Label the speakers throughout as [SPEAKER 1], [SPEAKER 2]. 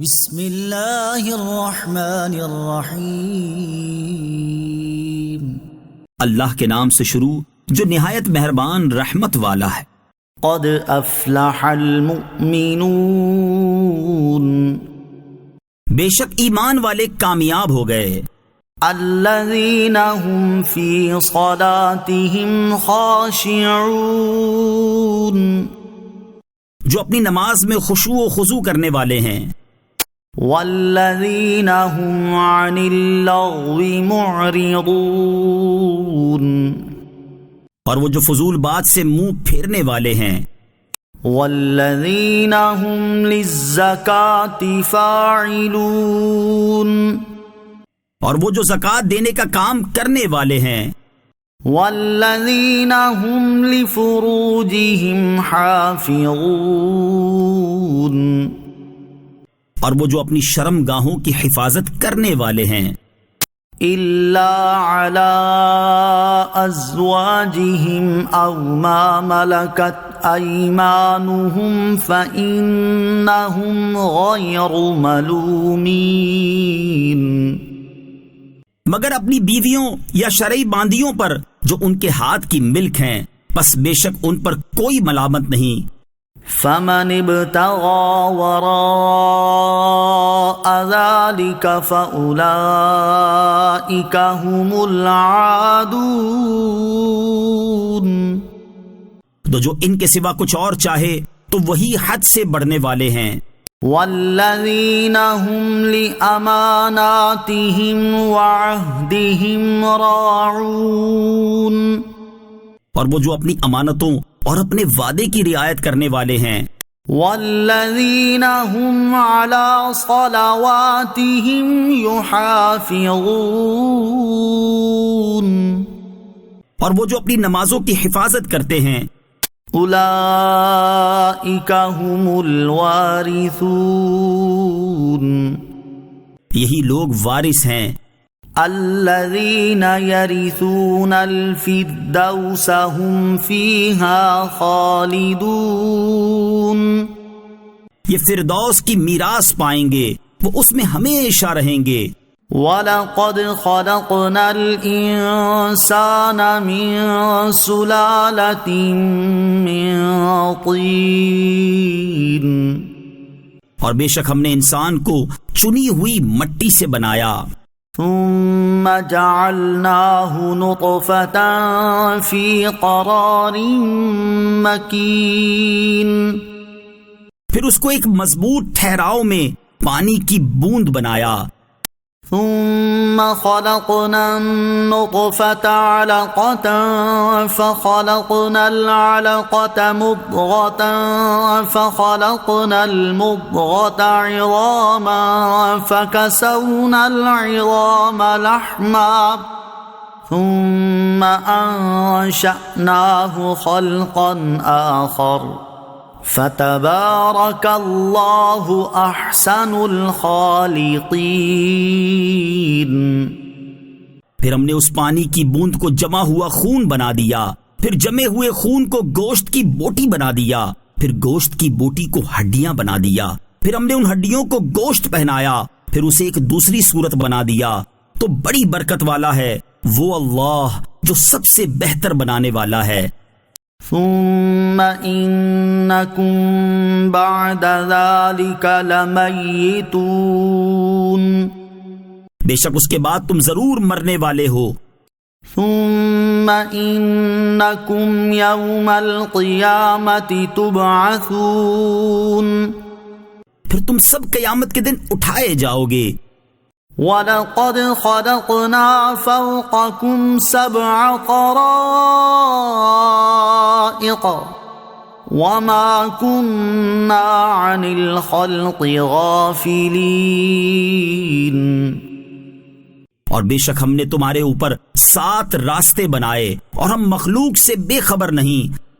[SPEAKER 1] بسم اللہ الرحمن الرحیم،
[SPEAKER 2] اللہ کے نام سے شروع جو نہایت مہربان رحمت والا ہے۔
[SPEAKER 1] قد افلح المؤمنون،
[SPEAKER 2] بے شک ایمان والے کامیاب ہو گئے۔
[SPEAKER 1] الذین هم فی صلاتهم خاشعون،
[SPEAKER 2] جو اپنی نماز میں خشوع و خضوع کرنے والے ہیں۔
[SPEAKER 1] والذین هم عن اللغو معرضون،
[SPEAKER 2] اور وہ جو فضول بات سے منہ پھیرنے والے ہیں۔
[SPEAKER 1] والذین هم للزکاة فاعلون،
[SPEAKER 2] اور وہ جو زکوٰۃ دینے کا کام کرنے والے ہیں۔
[SPEAKER 1] والذین هم لفروجهم حافظون،
[SPEAKER 2] اور وہ جو اپنی شرم گاہوں کی حفاظت کرنے والے ہیں۔
[SPEAKER 1] الا علی ازواجہم او ما ملکت ایمانہم فإنہم غیر ملومین،
[SPEAKER 2] مگر اپنی بیویوں یا شرعی باندیوں پر جو ان کے ہاتھ کی ملک ہیں، پس بے شک ان پر کوئی ملامت نہیں۔
[SPEAKER 1] فمن ابتغى وراء ذلك فأولئك هم العادون،
[SPEAKER 2] تو جو ان کے سوا کچھ اور چاہے تو وہی حد سے بڑھنے والے ہیں۔
[SPEAKER 1] والذین هم لأماناتهم وعهدهم راعون،
[SPEAKER 2] اور وہ جو اپنی امانتوں اور اپنے وعدے کی رعایت کرنے والے ہیں۔
[SPEAKER 1] والذین هم علی صلواتهم یحافظون،
[SPEAKER 2] اور وہ جو اپنی نمازوں کی حفاظت کرتے ہیں۔
[SPEAKER 1] اولئک هم الوارثون،
[SPEAKER 2] یہی لوگ وارث ہیں۔
[SPEAKER 1] الذین یرثون الفردوس هم فیہا خالدون،
[SPEAKER 2] یہ فردوس کی میراث پائیں گے، وہ اس میں ہمیشہ رہیں گے۔
[SPEAKER 1] وَلَقَدْ خَلَقْنَا الْإِنسَانَ مِن سُلَالَةٍ مِّن طِينٍ،
[SPEAKER 2] اور بے شک ہم نے انسان کو چنی ہوئی مٹی سے بنایا۔
[SPEAKER 1] ثم جعلناہ نطفة فی قرار مکین،
[SPEAKER 2] پھر اس کو ایک مضبوط ٹھہراؤ میں پانی کی بوند بنایا۔
[SPEAKER 1] ثم خلقنا النطفة علقة فخلقنا العلقة مضغة فخلقنا المضغة عظاما فكسونا العظام لحما ثم أنشأناه خلقا آخر فتبارک اللہ احسن الخالقین۔
[SPEAKER 2] پھر ہم نے اس پانی کی بوند کو جمع ہوا خون بنا دیا، پھر جمے ہوئے خون کو گوشت کی بوٹی بنا دیا، پھر گوشت کی بوٹی کو ہڈیاں بنا دیا، پھر ہم نے ان ہڈیوں کو گوشت پہنایا، پھر اسے ایک دوسری صورت بنا دیا۔ تو بڑی برکت والا ہے وہ اللہ جو سب سے بہتر بنانے والا ہے۔
[SPEAKER 1] ثم انکم بعد ذلك لمیتون،
[SPEAKER 2] بے شک اس کے بعد تم ضرور مرنے والے ہو۔
[SPEAKER 1] ثم انکم یوم القیامة تبعثون،
[SPEAKER 2] پھر تم سب قیامت کے دن اٹھائے جاؤ گے۔
[SPEAKER 1] وَلَقَدْ خَلَقْنَا فَوْقَكُمْ سَبْعَ طَرَائِقَ وَمَا كُنَّا عَنِ الْخَلْقِ غَافِلِينَ،
[SPEAKER 2] اور بے شک ہم نے تمہارے اوپر 7 راستے بنائے اور ہم مخلوق سے بے خبر نہیں۔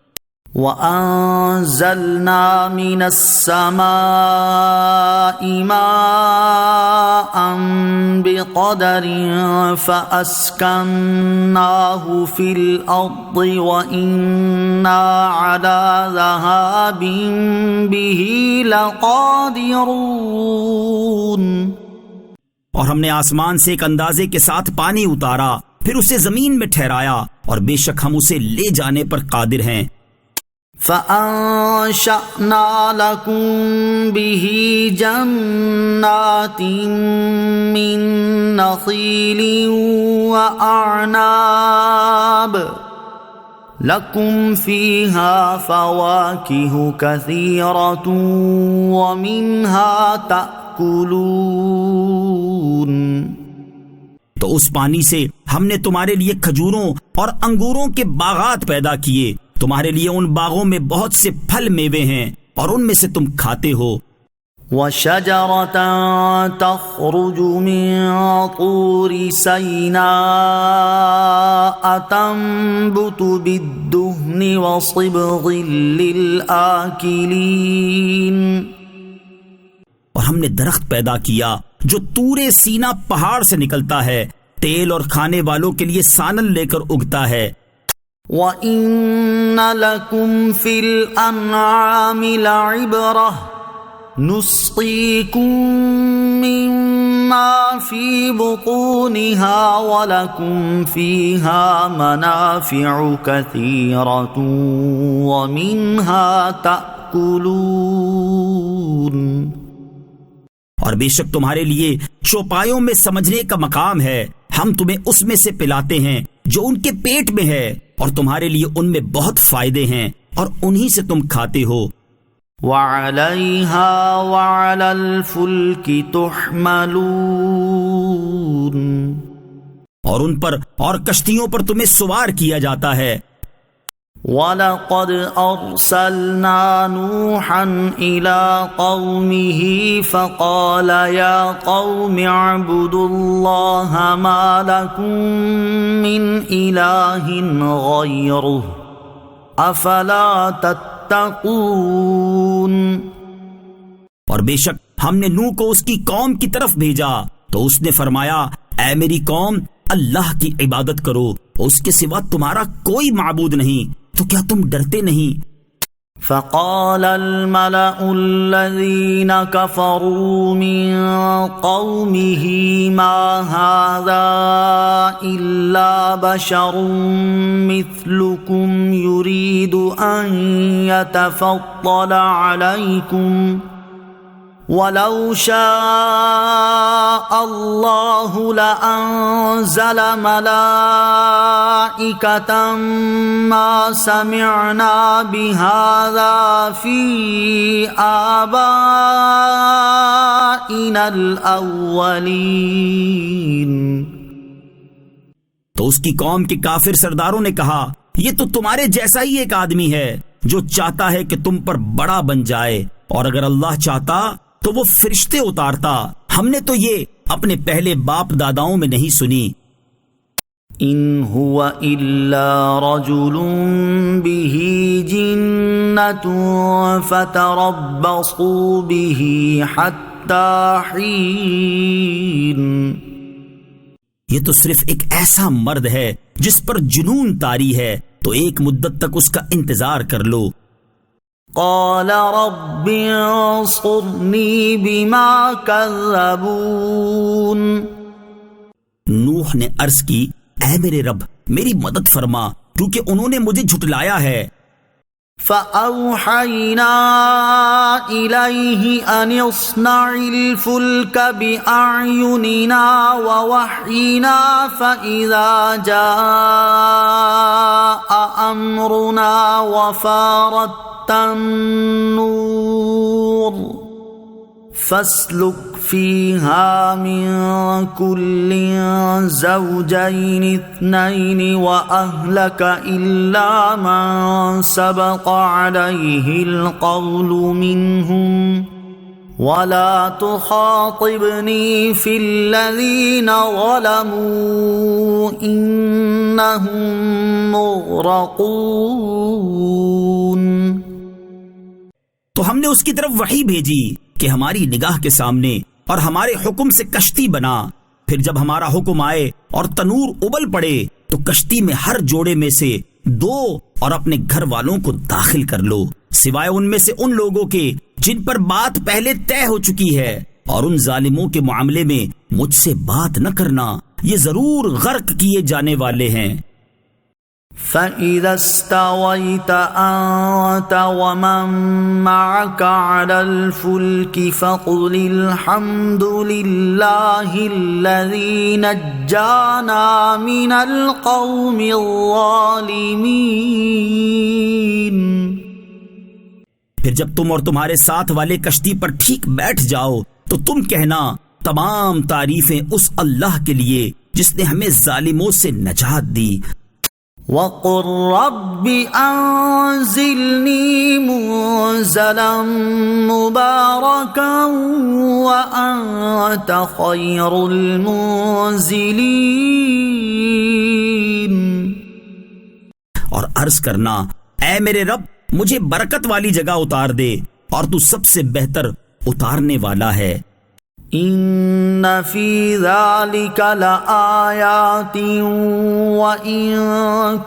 [SPEAKER 1] وَأَنزَلْنَا مِنَ السَّمَاءِ مَاءً بِقَدَرٍ فَأَسْكَنَّاهُ فِي الْأَرْضِ وَإِنَّا عَلَى ذَهَابٍ بِهِ لَقَادِرُونَ۔
[SPEAKER 2] اور ہم نے آسمان سے ایک اندازے کے ساتھ پانی اتارا، پھر اسے زمین میں ٹھہرایا، اور بے شک ہم اسے لے جانے پر قادر ہیں۔
[SPEAKER 1] فَأَنشَأْنَا لَكُم بِهِ جَنَّاتٍ مِّن نَّخِيلٍ وَأَعْنَابٍ لَكُمْ فِيهَا فَوَاكِهُ كَثِيرَةٌ وَمِنْهَا تَأْكُلُونَ۔
[SPEAKER 2] تو اس پانی سے ہم نے تمہارے لیے کھجوروں اور انگوروں کے باغات پیدا کیے، تمہارے لیے ان باغوں میں بہت سے پھل میوے ہیں، اور ان میں سے تم کھاتے ہو۔
[SPEAKER 1] وَشَجَرَةً تَخْرُجُ مِن طُورِ سَيْنَاءَ تَنبُتُ بِالدُّهْنِ وَصِبْغٍ لِّلْآكِلِينَ۔
[SPEAKER 2] اور ہم نے درخت پیدا کیا جو طور سینا پہاڑ سے نکلتا ہے، تیل اور کھانے والوں کے لیے سانل لے کر اگتا ہے۔
[SPEAKER 1] وَإِنَّ لَكُمْ فِي الْأَنْعَامِ لَعِبْرَةً نُسْقِيكُم مِّمَّا فِي بُطُونِهَا وَلَكُمْ فِيهَا مَنَافِعُ كَثِيرَةٌ وَمِنْهَا تَأْكُلُونَ۔
[SPEAKER 2] اور بے شک تمہارے لیے چوپایوں میں سمجھنے کا مقام ہے، ہم تمہیں اس میں سے پلاتے ہیں جو ان کے پیٹ میں ہے، اور تمہارے لیے ان میں بہت فائدے ہیں، اور انہی سے تم کھاتے ہو۔
[SPEAKER 1] وَعَلَيْهَا وَعَلَى الْفُلْكِ تُحْمَلُونَ۔
[SPEAKER 2] اور ان پر اور کشتیوں پر تمہیں سوار کیا جاتا ہے۔
[SPEAKER 1] وَلَقَدْ أَرْسَلْنَا نُوحًا إِلَىٰ قَوْمِهِ فَقَالَ يَا قَوْمِ اعْبُدُوا اللَّهَ مَا لَكُم مِّنْ إِلَٰهٍ غَيْرُهُ أَفَلَا تَتَّقُونَ۔
[SPEAKER 2] اور بے شک ہم نے نوح کو اس کی قوم کی طرف بھیجا تو اس نے فرمایا، اے میری قوم، اللہ کی عبادت کرو، اس کے سوا تمہارا کوئی معبود نہیں، تو کیا تم ڈرتے نہیں؟
[SPEAKER 1] فقال الملأ الذين كفروا من قومه ما هذا إلا بشر مثلكم يريد أن يتفضل عليكم وَلَوْ شَاءَ اللَّهُ لَأَنزَلَ مَلَائِكَةً مَا سَمِعْنَا بِهَذَا فِي آبَائِنَا الْأَوَّلِينَ۔
[SPEAKER 2] تو اس کی قوم کے کافر سرداروں نے کہا، یہ تو تمہارے جیسا ہی ایک آدمی ہے جو چاہتا ہے کہ تم پر بڑا بن جائے، اور اگر اللہ چاہتا تو وہ فرشتے اتارتا، ہم نے تو یہ اپنے پہلے باپ داداؤں میں نہیں سنی۔
[SPEAKER 1] ان هو الا رجل به جنة فتربصوا به حتى حين۔
[SPEAKER 2] یہ تو صرف ایک ایسا مرد ہے جس پر جنون طاری ہے، تو ایک مدت تک اس کا انتظار کر لو۔
[SPEAKER 1] قال رب انصرنی بما كذبون۔
[SPEAKER 2] نوح نے عرض کی، اے میرے رب میری مدد فرما کیونکہ انہوں نے مجھے جھٹلایا ہے۔
[SPEAKER 1] فأوحينا إليه أن اصنع الفلك بأعيننا ووحينا فإذا جاء أمرنا وفارت النور فاسلك فيها من كل زوجين اثنين وأهلك إلا من سبق عليه القول منهم ولا تخاطبني في الذين ظلموا إنهم مغرقون۔
[SPEAKER 2] تو ہم نے اس کی طرف وحی بھیجی کہ ہماری نگاہ کے سامنے اور ہمارے حکم سے کشتی بنا، پھر جب ہمارا حکم آئے اور تنور ابل پڑے تو کشتی میں ہر جوڑے میں سے 2 اور اپنے گھر والوں کو داخل کر لو، سوائے ان میں سے ان لوگوں کے جن پر بات پہلے طے ہو چکی ہے، اور ان ظالموں کے معاملے میں مجھ سے بات نہ کرنا، یہ ضرور غرق کیے جانے والے ہیں۔
[SPEAKER 1] فَإِذَا اسْتَوَيْتَ أَنْتَ وَمَن مَّعَكَ عَلَى الْفُلْكِ فَقُلِ الْحَمْدُ لِلَّهِ الَّذِي نَجَّانَا مِنَ الْقَوْمِ الظَّالِمِينَ۔
[SPEAKER 2] پھر جب تم اور تمہارے ساتھ والے کشتی پر ٹھیک بیٹھ جاؤ تو تم کہنا تمام تعریفیں اس اللہ کے لیے جس نے ہمیں ظالموں سے نجات دی۔
[SPEAKER 1] وَقُلْ رَبِّ أَنزِلْنِي مُنزَلًا مُبَارَكًا وَأَنْتَ خَيْرُ الْمُنزِلِينَ۔
[SPEAKER 2] اور عرض کرنا اے میرے رب مجھے برکت والی جگہ اتار دے اور تو سب سے بہتر اتارنے والا ہے۔
[SPEAKER 1] إِنَّ فِي ذَلِكَ لَآيَاتٍ وَإِن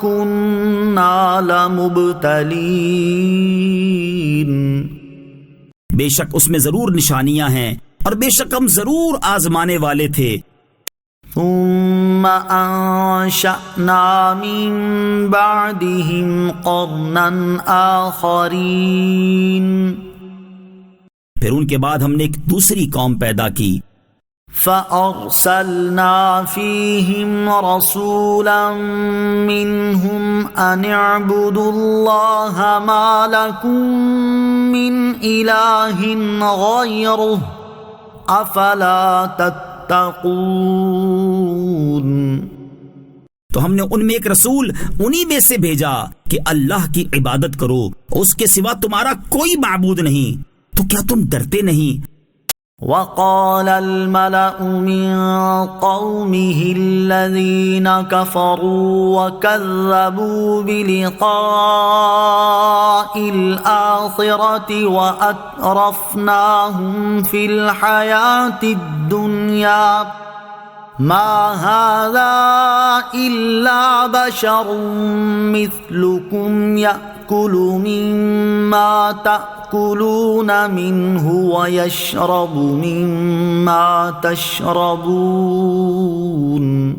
[SPEAKER 1] كُنَّا لَمُبْتَلِينَ۔
[SPEAKER 2] بے شک اس میں ضرور نشانیاں ہیں اور بے شک ہم ضرور آزمانے والے تھے۔
[SPEAKER 1] ثُمَّ أَنشَأْنَا مِن بَعْدِهِمْ قَرْنًا آخَرِينَ۔
[SPEAKER 2] پھر ان کے بعد ہم نے ایک دوسری قوم پیدا کی۔
[SPEAKER 1] فَأَرْسَلْنَا فِيهِمْ رَسُولًا مِّنْهُمْ أَنِ اعْبُدُوا اللَّهَ مَا لَكُم مِّنْ إِلَٰهٍ غَيْرُهُ أَفَلَا تَتَّقُونَ۔
[SPEAKER 2] تو ہم نے ان میں ایک رسول انہی میں سے بھیجا کہ اللہ کی عبادت کرو، اس کے سوا تمہارا کوئی معبود نہیں، تو کیا تم ڈرتے نہیں؟
[SPEAKER 1] وَقَالَ الْمَلَأُ مِن قَوْمِهِ الَّذِينَ كَفَرُوا وَكَذَّبُوا بِلِقَاءِ الْآخِرَةِ وَأَتْرَفْنَاهُمْ فِي الْحَيَاةِ الدُّنْيَا مَا هَذَا إِلَّا بَشَرٌ مِثْلُكُمْ يَأْكُلُ مِمَّا تَأْكُلُونَ مِنْهُ وَيَشْرَبُ مِمَّا تَشْرَبُونَ۔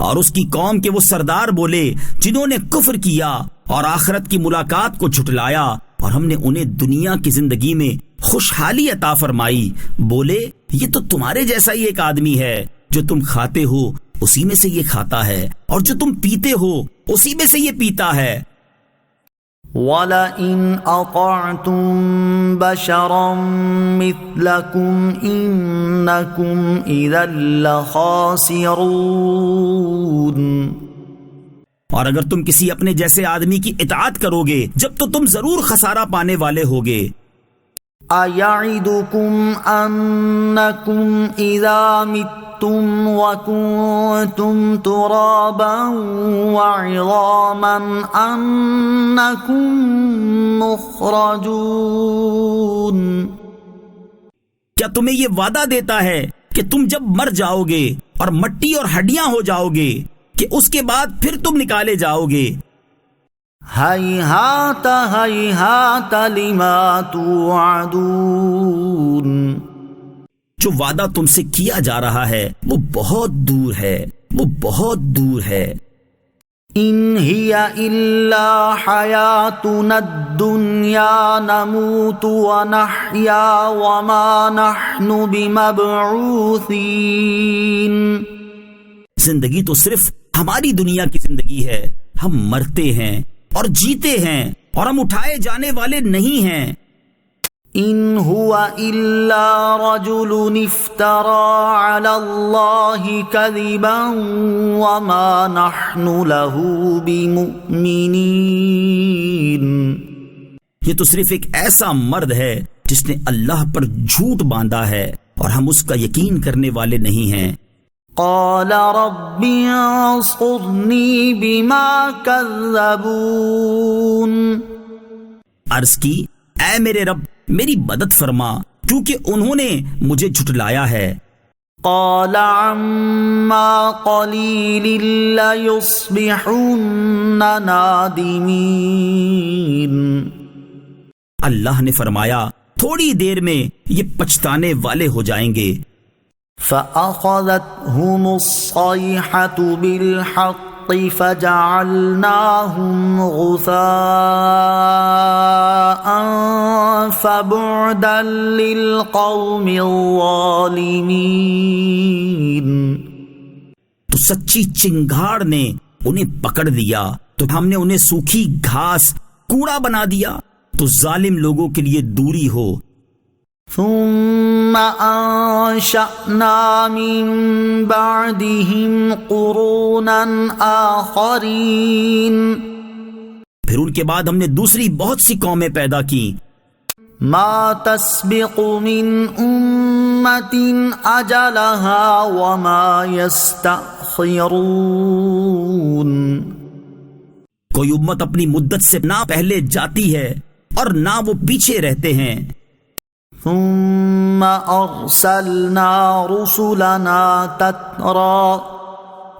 [SPEAKER 2] اور اس کی قوم کے وہ سردار بولے جنہوں نے کفر کیا اور آخرت کی ملاقات کو جھٹلایا، اور ہم نے انہیں دنیا کی زندگی میں خوشحالی عطا فرمائی، بولے یہ تو تمہارے جیسا ہی ایک آدمی ہے، جو تم کھاتے ہو اسی میں سے یہ کھاتا ہے، اور جو تم پیتے ہو اسی میں سے یہ پیتا ہے۔
[SPEAKER 1] وَلَئِنْ أَطَعْتُمْ بَشَرًا مِثْلَكُمْ إِنَّكُمْ إِذًا لَخَاسِرُونَ۔
[SPEAKER 2] اور اگر تم کسی اپنے جیسے آدمی کی اطاعت کرو گے جب تو تم ضرور خسارہ پانے والے ہوگے۔
[SPEAKER 1] أَيَعِدُكُمْ أَنَّكُمْ إِذَا مِتُّمْ وَكُنتُمْ تُرَابًا وَعِظَامًا أَنَّكُمْ مُخْرَجُونَ۔
[SPEAKER 2] کیا تمہیں یہ وعدہ دیتا ہے کہ تم جب مر جاؤ گے اور مٹی اور ہڈیاں ہو جاؤ گے کہ اس کے بعد پھر تم نکالے جاؤ گے؟
[SPEAKER 1] ہیہات ہیہات لما توعدون۔
[SPEAKER 2] جو وعدہ تم سے کیا جا رہا ہے وہ بہت دور ہے، وہ بہت دور ہے۔
[SPEAKER 1] ان ہی الا حیاتنا الدنیا نموت ونحیا وما نحن بمبعوثین۔
[SPEAKER 2] زندگی تو صرف ہماری دنیا کی زندگی ہے، ہم مرتے ہیں اور جیتے ہیں اور ہم اٹھائے جانے والے نہیں ہیں۔
[SPEAKER 1] ان هو الا رجل افترى على الله كذبا وما نحن له بمؤمنين۔
[SPEAKER 2] یہ تو صرف ایک ایسا مرد ہے جس نے اللہ پر جھوٹ باندھا ہے اور ہم اس کا یقین کرنے والے نہیں ہیں۔
[SPEAKER 1] قال رب انصرني بما كذبون۔
[SPEAKER 2] عرض کی اے میرے رب میری مدد فرما کیونکہ انہوں نے مجھے جھٹلایا ہے۔
[SPEAKER 1] قال عما قليل ليصبحن نادمين۔
[SPEAKER 2] اللہ نے فرمایا تھوڑی دیر میں یہ پچھتانے والے ہو جائیں گے۔
[SPEAKER 1] فَأَخَذَتْهُمُ الصَّيْحَةُ بِالْحَقِّ فَجَعَلْنَاهُمْ غُثَاءً فَبُعْدًا لِلْقَوْمِ الظَّالِمِينَ۔
[SPEAKER 2] تو سچی چنگھاڑ نے انہیں پکڑ لیا تو ہم نے انہیں سوکھی گھاس کوڑا بنا دیا تو ظالم لوگوں کے لیے دوری ہو۔
[SPEAKER 1] ثم انشأنا من بعدهم قرونا آخرین،
[SPEAKER 2] پھر ان کے بعد ہم نے دوسری بہت سی قومیں پیدا کی۔
[SPEAKER 1] ما تسبق من امت اجلها وما يستأخرون،
[SPEAKER 2] کوئی امت اپنی مدت سے نہ پہلے جاتی ہے اور نہ وہ پیچھے رہتے ہیں۔
[SPEAKER 1] ثم ارسلنا رسلنا تترا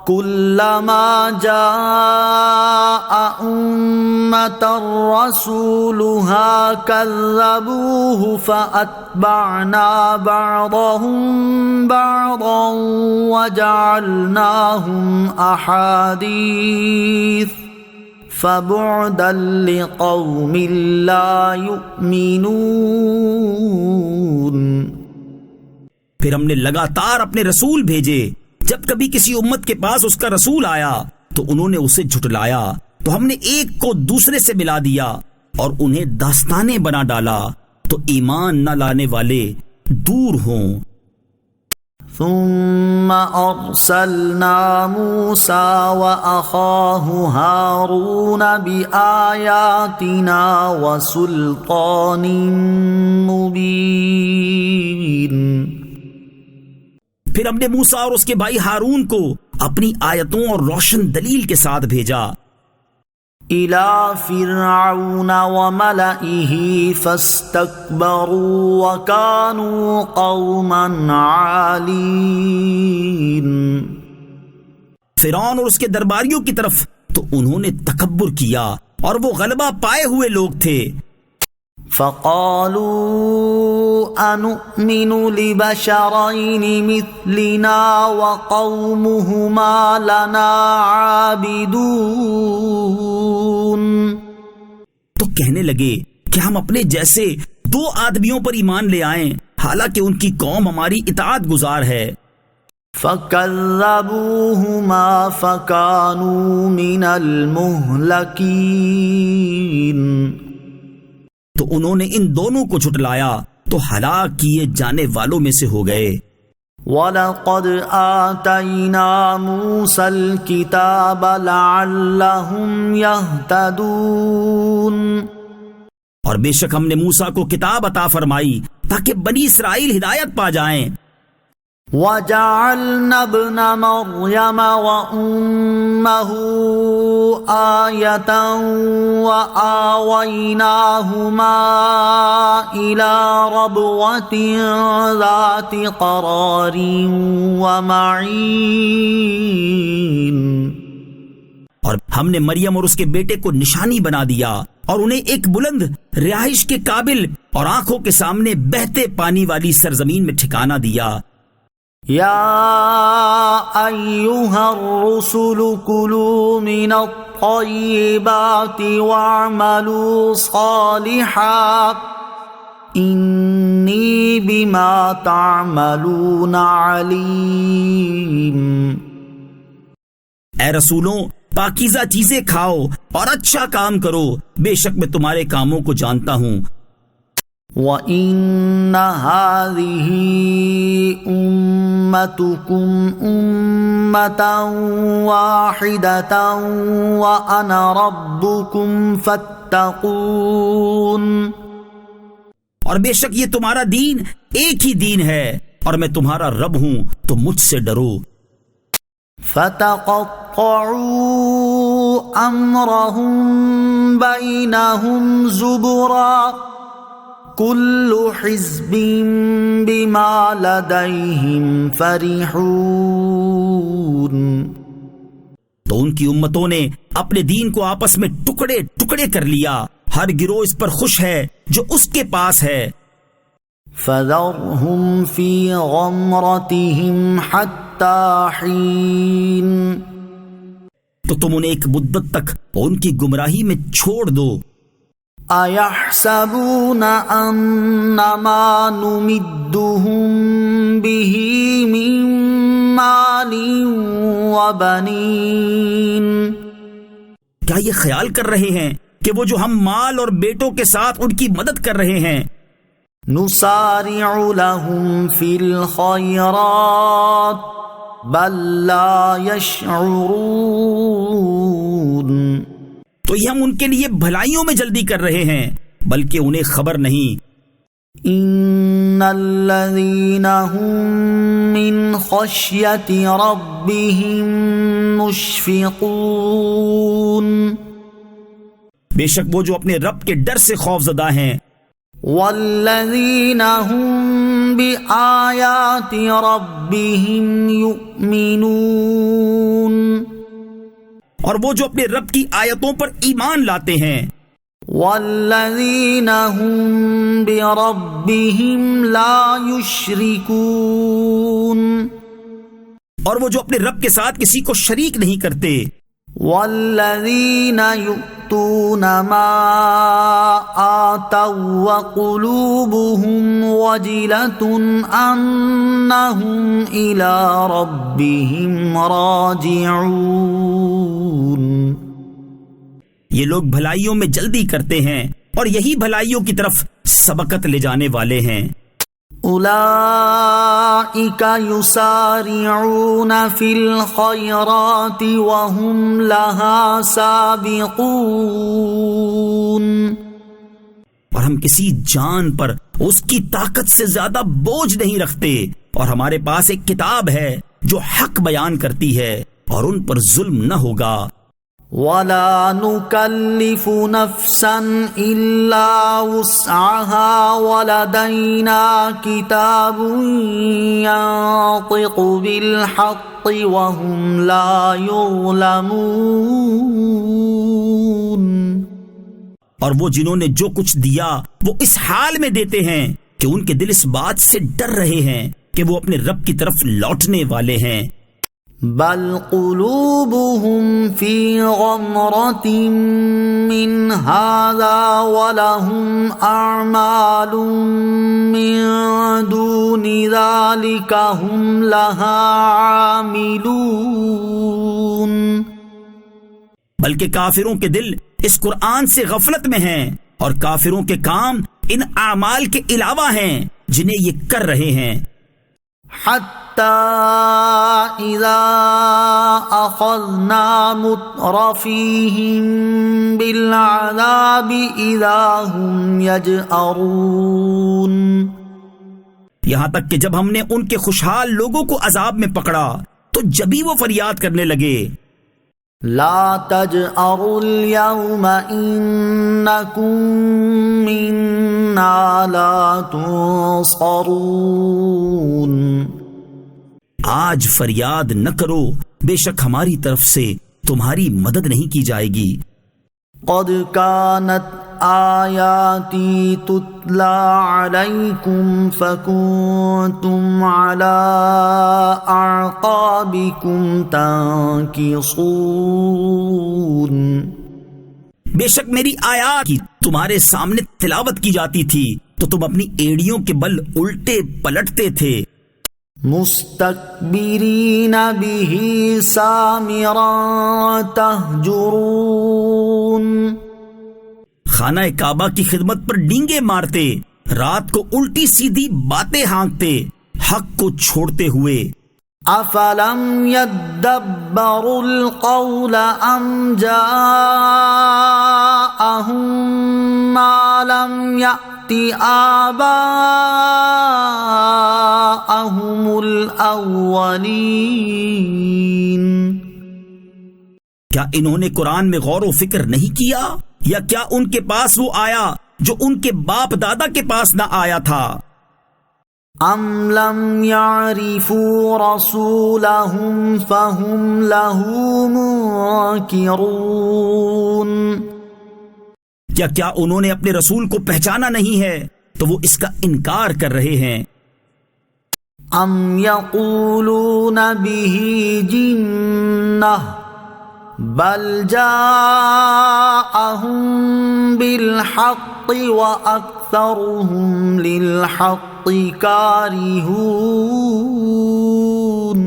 [SPEAKER 1] كلما جاء امة رسولها كذبوه فأتبعنا بعضهم بعضا وجعلناهم أحاديث فَبُعْدًا لِقَوْمٍ لَا يُؤْمِنُونَ۔
[SPEAKER 2] پھر ہم نے لگاتار اپنے رسول بھیجے، جب کبھی کسی امت کے پاس اس کا رسول آیا تو انہوں نے اسے جھٹلایا تو ہم نے ایک کو دوسرے سے ملا دیا اور انہیں داستانیں بنا ڈالا تو ایمان نہ لانے والے دور ہوں۔
[SPEAKER 1] ثم ارسلنا موسى واخاه هارون بآياتنا وسلطان مبين،
[SPEAKER 2] پھر ہم نے موسیٰ اور اس کے بھائی ہارون کو اپنی آیتوں اور روشن دلیل کے ساتھ بھیجا۔
[SPEAKER 1] إلى فرعون وملئه فاستكبروا وكانوا قوما عالين،
[SPEAKER 2] فرعون اور اس کے درباریوں کی طرف تو انہوں نے تکبر کیا اور وہ غلبہ پائے ہوئے لوگ تھے۔
[SPEAKER 1] فقالوا أنؤمن لبشرين مثلنا وقومهما لنا عابدون،
[SPEAKER 2] تو کہنے لگے کہ ہم اپنے جیسے دو آدمیوں پر ایمان لے آئیں حالانکہ ان کی قوم ہماری اطاعت گزار ہے۔
[SPEAKER 1] فكذبوهما فكانوا من المهلكين،
[SPEAKER 2] تو انہوں نے ان دونوں کو جھٹلایا تو ہلاک کیے جانے والوں میں سے ہو گئے۔
[SPEAKER 1] وَلَقَدْ آتَيْنَا مُوسَى الْكِتَابَ لَعَلَّهُمْ يَهْتَدُونَ،
[SPEAKER 2] اور بے شک ہم نے موسیٰ کو کتاب عطا فرمائی تاکہ بنی اسرائیل ہدایت پا جائیں۔
[SPEAKER 1] وَجَعَلْنَا ابْنَ مَرْيَمَ وَأُمَّهُ آيَةً وَآوَيْنَاهُمَا إِلَى رَبْوَةٍ ذَاتِ قَرَارٍ وَمَعِينٍ،
[SPEAKER 2] اور ہم نے مریم اور اس کے بیٹے کو نشانی بنا دیا اور انہیں ایک بلند رہائش کے قابل اور آنکھوں کے سامنے بہتے پانی والی سرزمین میں ٹھکانہ دیا۔
[SPEAKER 1] یا ایھا الرسل کلوا من الطیبات واعملوا صالحا انی بما تعملون علیم۔
[SPEAKER 2] اے رسولوں، پاکیزہ چیزیں کھاؤ اور اچھا کام کرو، بے شک میں تمہارے کاموں کو جانتا ہوں۔
[SPEAKER 1] وَإِنَّ هَذِهِ أُمَّتُكُمْ أُمَّةً وَاحِدَةً وَأَنَا رَبُّكُمْ فَاتَّقُونِ،
[SPEAKER 2] اور بے شک یہ تمہارا دین ایک ہی دین ہے اور میں تمہارا رب ہوں تو مجھ سے ڈرو۔
[SPEAKER 1] فَتَقَطَّعُوا أَمْرَهُمْ بَيْنَهُمْ زُبُرًا كُلُّ حِزْبٍ بِمَا لَدَيْهِمْ فَرِحُونَ،
[SPEAKER 2] تو ان کی امتوں نے اپنے دین کو آپس میں ٹکڑے ٹکڑے کر لیا، ہر گروہ اس پر خوش ہے جو اس کے پاس ہے۔
[SPEAKER 1] فذرهم في غمرتهم حتى حين
[SPEAKER 2] تو تم انہیں ایک مدت تک ان کی گمراہی میں چھوڑ دو.
[SPEAKER 1] أَيَحْسَبُونَ أَنَّمَا نُمِدُّهُم بِهِ مِن مَّالٍ وَبَنِينَ
[SPEAKER 2] کیا یہ خیال کر رہے ہیں کہ وہ جو ہم مال اور بیٹوں کے ساتھ ان کی مدد کر رہے ہیں،
[SPEAKER 1] نُسَارِعُ لَهُمْ فِي الْخَيْرَاتِ بَل لَّا يَشْعُرُونَ
[SPEAKER 2] تو یہ ہم ان کے لیے بھلائیوں میں جلدی کر رہے ہیں بلکہ انہیں خبر نہیں.
[SPEAKER 1] إِنَّ الَّذِينَ هُم مِّنْ خَشْيَةِ رَبِّهِم مُشْفِقُونَ
[SPEAKER 2] بے شک وہ جو اپنے رب کے ڈر سے خوف زدہ ہیں.
[SPEAKER 1] وَالَّذِينَ هُم بِآيَاتِ رَبِّهِمْ يُؤْمِنُونَ
[SPEAKER 2] اور وہ جو اپنے رب کی آیتوں پر ایمان لاتے ہیں.
[SPEAKER 1] وَالَّذِينَ هُم بِرَبِّهِمْ لَا يُشْرِكُونَ
[SPEAKER 2] اور وہ جو اپنے رب کے ساتھ کسی کو شریک نہیں کرتے.
[SPEAKER 1] وَالَّذِينَ يُؤْتُونَ مَا آتَوا وَقُلُوبُهُمْ وَجِلَةٌ أَنَّهُمْ إِلَى رَبِّهِمْ رَاجِعُونَ
[SPEAKER 2] یہ لوگ بھلائیوں میں جلدی کرتے ہیں اور یہی بھلائیوں کی طرف سبقت لے جانے والے ہیں.
[SPEAKER 1] أولئك يسارعون في الخيرات وهم لها سابقون
[SPEAKER 2] اور ہم کسی جان پر اس کی طاقت سے زیادہ بوجھ نہیں رکھتے، اور ہمارے پاس ایک کتاب ہے جو حق بیان کرتی ہے اور ان پر ظلم نہ ہوگا.
[SPEAKER 1] وَلَا نُكَلِّفُ نَفْسًا إِلَّا وُسْعَهَا وَلَدَيْنَا كِتَابٌ يَنطِقُ بِالْحَقِّ وَهُمْ لَا يُظْلَمُونَ
[SPEAKER 2] اور وہ جنہوں نے جو کچھ دیا وہ اس حال میں دیتے ہیں کہ ان کے دل اس بات سے ڈر رہے ہیں کہ وہ اپنے رب کی طرف لوٹنے والے ہیں.
[SPEAKER 1] بل قلوبهم في غمرة من هذا ولهم أعمال من دون ذلك هم لها عاملون
[SPEAKER 2] بلکہ کافروں کے دل اس قرآن سے غفلت میں ہیں اور کافروں کے کام ان اعمال کے علاوہ ہیں جنہیں یہ کر رہے ہیں.
[SPEAKER 1] حتى إذا أخذنا مترفيهم بالعذاب إذا هم يجأرون
[SPEAKER 2] یہاں تک کہ جب ہم نے ان کے خوشحال لوگوں کو عذاب میں پکڑا تو جبھی وہ فریاد کرنے لگے.
[SPEAKER 1] لا تجأروا اليوم إنكم منا لا تنصرون
[SPEAKER 2] آج فریاد نہ کرو، بے شک ہماری طرف سے تمہاری مدد نہیں کی جائے گی.
[SPEAKER 1] قد كانت آياتي تتلى عليكم فكنتم على أعقابكم تنكصون
[SPEAKER 2] بے شک میری آیات کی تمہارے سامنے تلاوت کی جاتی تھی تو تم اپنی ایڑیوں کے بل الٹے پلٹتے تھے.
[SPEAKER 1] مستكبرين به سامرا تهجرون
[SPEAKER 2] خانہ کعبہ کی خدمت پر ڈینگے مارتے، رات کو الٹی سیدھی باتیں ہانکتے، حق کو چھوڑتے ہوئے.
[SPEAKER 1] افلم يدبروا القول ام جاءهم ما لم يأت آباءهم الاولین
[SPEAKER 2] کیا انہوں نے قرآن میں غور و فکر نہیں کیا، یا کیا ان کے پاس وہ آیا جو ان کے باپ دادا کے پاس نہ آیا تھا؟
[SPEAKER 1] ام لم يعرفوا رسولهم فهم له منكرون
[SPEAKER 2] کیا انہوں نے اپنے رسول کو پہچانا نہیں ہے تو وہ اس کا انکار کر رہے ہیں۔
[SPEAKER 1] ام یقولون به جنہ بل جاءہم بالحق واکثرہم للحق کارہون،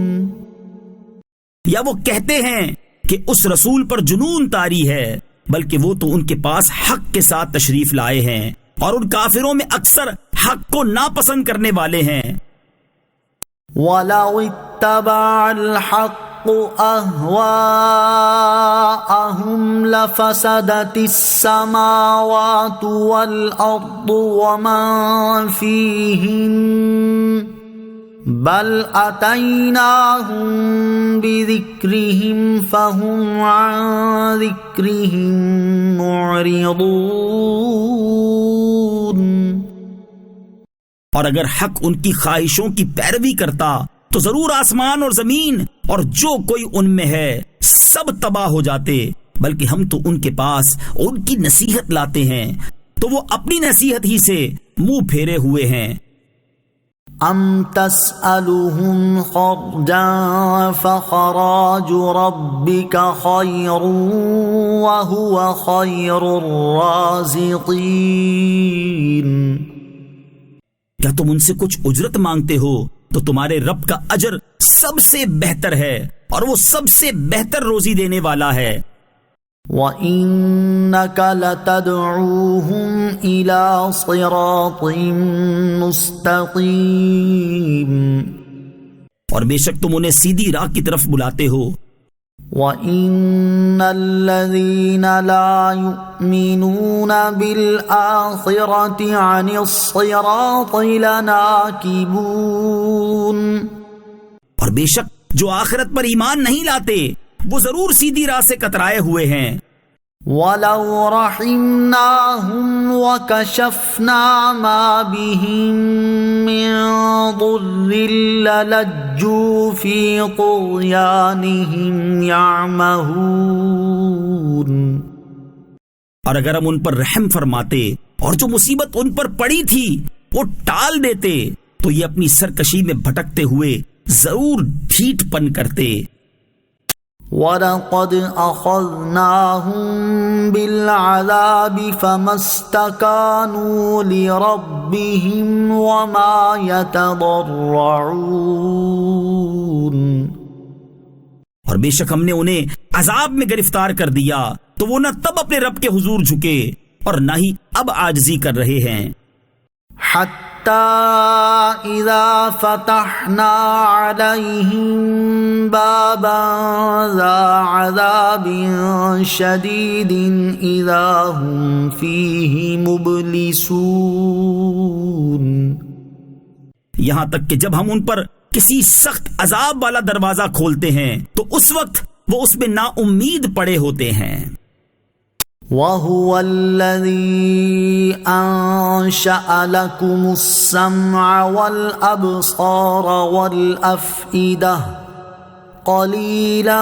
[SPEAKER 2] یا وہ کہتے ہیں کہ اس رسول پر جنون طاری ہے، بلکہ وہ تو ان کے پاس حق کے ساتھ تشریف لائے ہیں اور ان کافروں میں اکثر حق کو ناپسند کرنے والے ہیں۔
[SPEAKER 1] وَلَوِ اتَّبَعَ الْحَقُّ أَهْوَاءَهُمْ لَفَسَدَتِ السَّمَاوَاتُ وَالْأَرْضُ وَمَن فِيهِنَّ بَلْ أَتَيْنَاهُمْ بِذِكْرِهِمْ فَهُمْ عَن ذِكْرِهِمْ مُعْرِضُونَ۔
[SPEAKER 2] اور اگر حق ان کی خواہشوں کی پیروی کرتا تو ضرور آسمان اور زمین اور جو کوئی ان میں ہے سب تباہ ہو جاتے، بلکہ ہم تو ان کے پاس ان کی نصیحت لاتے ہیں تو وہ اپنی نصیحت ہی سے منہ پھیرے ہوئے ہیں۔
[SPEAKER 1] ام تسألهم خرجا فخراج ربك خير وهو خير الرازقين،
[SPEAKER 2] کیا تم ان سے کچھ اجرت مانگتے ہو تو تمہارے رب کا اجر سب سے بہتر ہے اور وہ سب سے بہتر روزی دینے والا ہے۔
[SPEAKER 1] وَإِنَّكَ لَتَدْعُوهُمْ إِلَى صِرَاطٍ مُسْتَقِيمٍ،
[SPEAKER 2] اور بے شک تم انہیں سیدھی راہ کی طرف بلاتے ہو۔
[SPEAKER 1] وَإِنَّ الَّذِينَ لَا يُؤْمِنُونَ بِالْآخِرَةِ عَنِ الصِّرَاطِ لَنَاكِبُونَ،
[SPEAKER 2] اور بے شک جو آخرت پر ایمان نہیں لاتے وہ ضرور سیدھی راہ سے کترائے ہوئے ہیں۔
[SPEAKER 1] وَلَوْ رَحِمْنَاهُمْ وَكَشَفْنَا مَا بِهِمْ مِنْ ضُرٍّ لَلَجُّوا فِي طُغْيَانِهِمْ يَعْمَهُونَ،
[SPEAKER 2] اور اگر ہم ان پر رحم فرماتے اور جو مصیبت ان پر پڑی تھی وہ ٹال دیتے تو یہ اپنی سرکشی میں بھٹکتے ہوئے ضرور ڈھیٹ پن کرتے۔
[SPEAKER 1] وَلَقَدْ أَخَذْنَاهُمْ بِالْعَذَابِ فَمَا اسْتَكَانُوا لِرَبِّهِمْ وَمَا يَتَضَرَّعُونَ،
[SPEAKER 2] اور بے شک ہم نے انہیں عذاب میں گرفتار کر دیا تو وہ نہ تب اپنے رب کے حضور جھکے اور نہ ہی اب عاجزی کر رہے ہیں۔
[SPEAKER 1] حَتَّى إِذَا فَتَحْنَا عَلَيْهِمْ بَابًا ذَا عَذَابٍ شَدِيدٍ إِذَا هُمْ فِيهِ مُبْلِسُونَ،
[SPEAKER 2] یہاں تک کہ جب ہم ان پر کسی سخت عذاب والا دروازہ کھولتے ہیں تو اس وقت وہ اس میں نا امید پڑے ہوتے ہیں۔
[SPEAKER 1] وَهُوَ الَّذِي أَنشَأَ لَكُمُ السَّمْعَ وَالْأَبْصَارَ وَالْأَفْئِدَةَ قَلِيلًا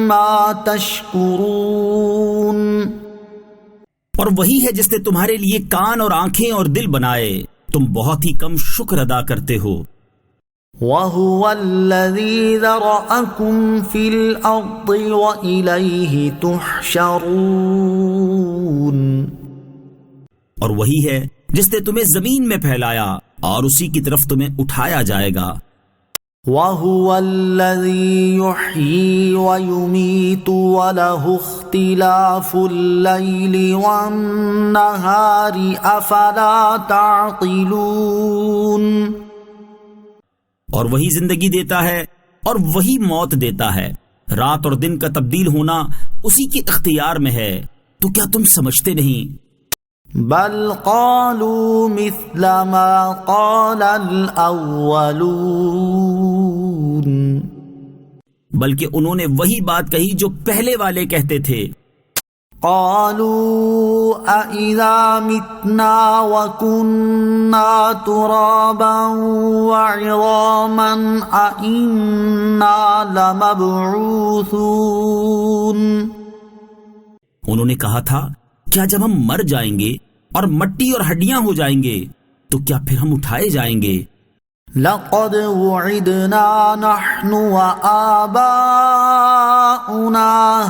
[SPEAKER 1] مَا تَشْكُرُونَ،
[SPEAKER 2] اور وہی ہے جس نے تمہارے لیے کان اور آنکھیں اور دل بنائے، تم بہت ہی کم شکر ادا کرتے ہو۔
[SPEAKER 1] وَهُوَ الَّذِي ذَرَأَكُمْ فِي الْأَرْضِ وَإِلَيْهِ تُحْشَرُونَ،
[SPEAKER 2] اور وہی ہے جس نے تمہیں زمین میں پھیلایا اور اسی کی طرف تمہیں اٹھایا جائے گا۔
[SPEAKER 1] وَهُوَ الَّذِي يُحْيِي وَيُمِيتُ وَلَهُ اخْتِلَافُ اللَّيْلِ وَالنَّهَارِ أَفَلَا تَعْقِلُونَ،
[SPEAKER 2] اور وہی زندگی دیتا ہے اور وہی موت دیتا ہے، رات اور دن کا تبدیل ہونا اسی کے اختیار میں ہے، تو کیا تم سمجھتے نہیں؟
[SPEAKER 1] بل قالوا مثل ما قال الاولون،
[SPEAKER 2] بلکہ انہوں نے وہی بات کہی جو پہلے والے کہتے تھے۔
[SPEAKER 1] قالوا أَإِذَا مِتْنَا وَكُنَّا تُرَابًا وَعِظَامًا أَإِنَّا لَمَبْعُوثُونَ،
[SPEAKER 2] انہوں نے کہا تھا کیا جب ہم مر جائیں گے اور مٹی اور ہڈیاں ہو جائیں گے تو کیا پھر ہم اٹھائے جائیں گے؟
[SPEAKER 1] لقد وعدنا نحن وآباؤنا